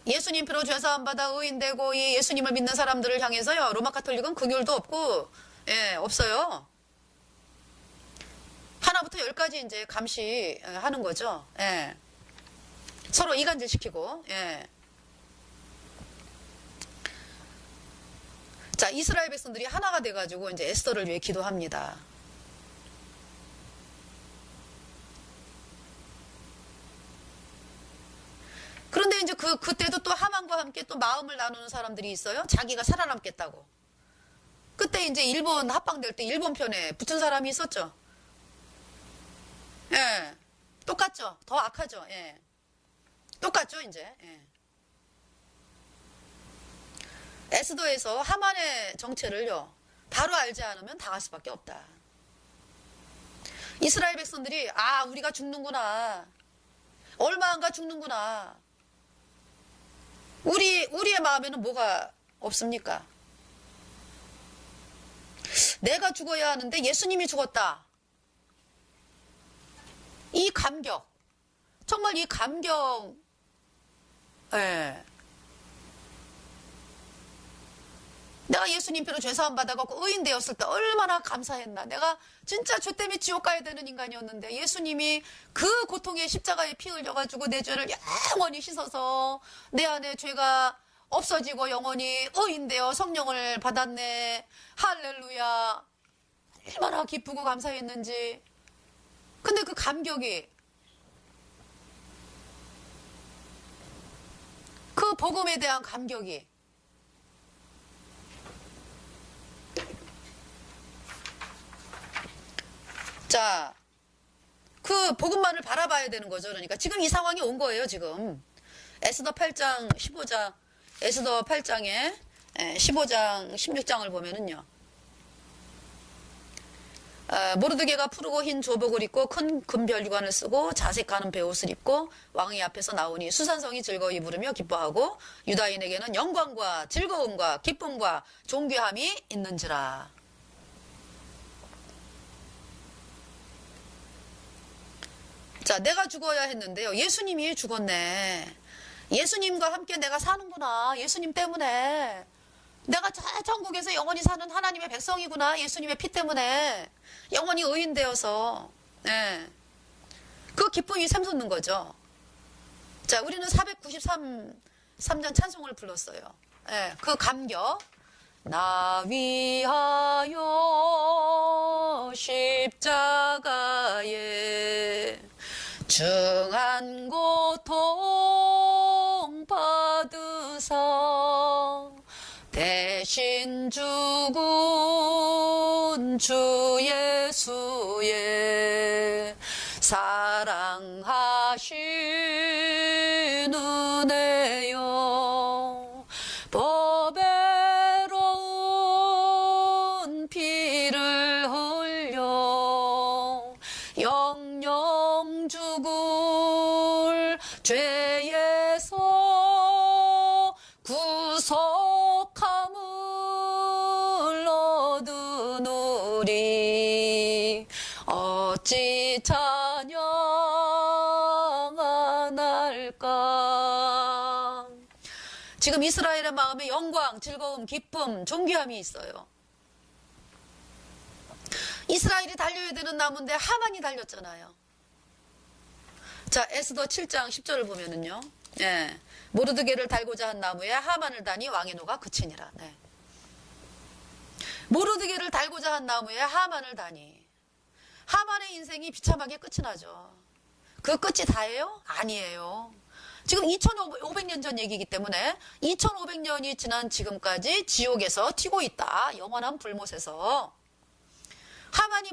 예수님 피로 죄사함 받아 의인되고 이 예수님을 믿는 사람들을 향해서요. 로마 가톨릭은 그 교율도 없고 없어요. 하나부터 열까지 이제 감시하는 거죠. 서로 이간질 시키고. 자, 이스라엘 백성들이 하나가 돼가지고 이제 에스더를 위해 기도합니다. 그런데 이제 그때도 또 하만과 함께 또 마음을 나누는 사람들이 있어요. 자기가 살아남겠다고. 그때 이제 일본 합방될 때 일본 편에 붙은 사람이 있었죠. 똑같죠. 더 악하죠. 똑같죠, 이제. 에스더에서 하만의 정체를요, 바로 알지 않으면 당할 수밖에 없다. 이스라엘 백성들이, 우리가 죽는구나. 얼마 안가 죽는구나. 우리의 마음에는 뭐가 없습니까? 내가 죽어야 하는데 예수님이 죽었다. 이 감격. 정말 이 감격, 내가 예수님 피로 죄사함 받아갖고 의인 되었을 때 얼마나 감사했나. 내가 진짜 죄 때문에 지옥 가야 되는 인간이었는데 예수님이 그 고통의 십자가에 피 흘려가지고 내 죄를 영원히 씻어서 내 안에 죄가 없어지고 영원히 의인 되어 성령을 받았네. 할렐루야. 얼마나 기쁘고 감사했는지. 근데 그 감격이, 그 복음에 대한 감격이 자, 그 복음만을 바라봐야 되는 거죠. 그러니까 지금 이 상황이 온 거예요. 지금 에스더 8장 15장 에스더 8장에 15장 16장을 보면은요, 모르드게가 푸르고 흰 조복을 입고 큰 금별관을 쓰고 자색 가는 베옷을 입고 왕의 앞에서 나오니 수산성이 즐거이 부르며 기뻐하고 유다인에게는 영광과 즐거움과 기쁨과 존귀함이 있는지라. 자, 내가 죽어야 했는데요, 예수님이 죽었네. 예수님과 함께 내가 사는구나. 예수님 때문에 내가 저 천국에서 영원히 사는 하나님의 백성이구나. 예수님의 피 때문에 영원히 의인되어서. 그 기쁨이 샘솟는 거죠. 자, 우리는 493년 찬송을 불렀어요. 그 감격. 나 위하여 십자가에 중한 고통 받으사 대신 죽은 주 예수의 사랑하신 은혜요 보배로운 피를 흘려 영영 죽을 죄에서 구속함을 얻은 우리 어찌 찬양할까. 지금 이스라엘의 마음에 영광, 즐거움, 기쁨, 존귀함이 있어요. 이스라엘이 달려야 되는 나무인데 하만이 달렸잖아요. 자, 에스더 7장 10절을 보면은요. 예. 모르드게를 달고자 한 나무에 하만을 다니 왕의 노가 그치니라. 네. 모르드게를 달고자 한 나무에 하만을 다니. 하만의 인생이 비참하게 끝이 나죠. 그 끝이 다예요? 아니에요. 지금 2500년 전 얘기이기 때문에 2500년이 지난 지금까지 지옥에서 튀고 있다. 영원한 불못에서. 하만이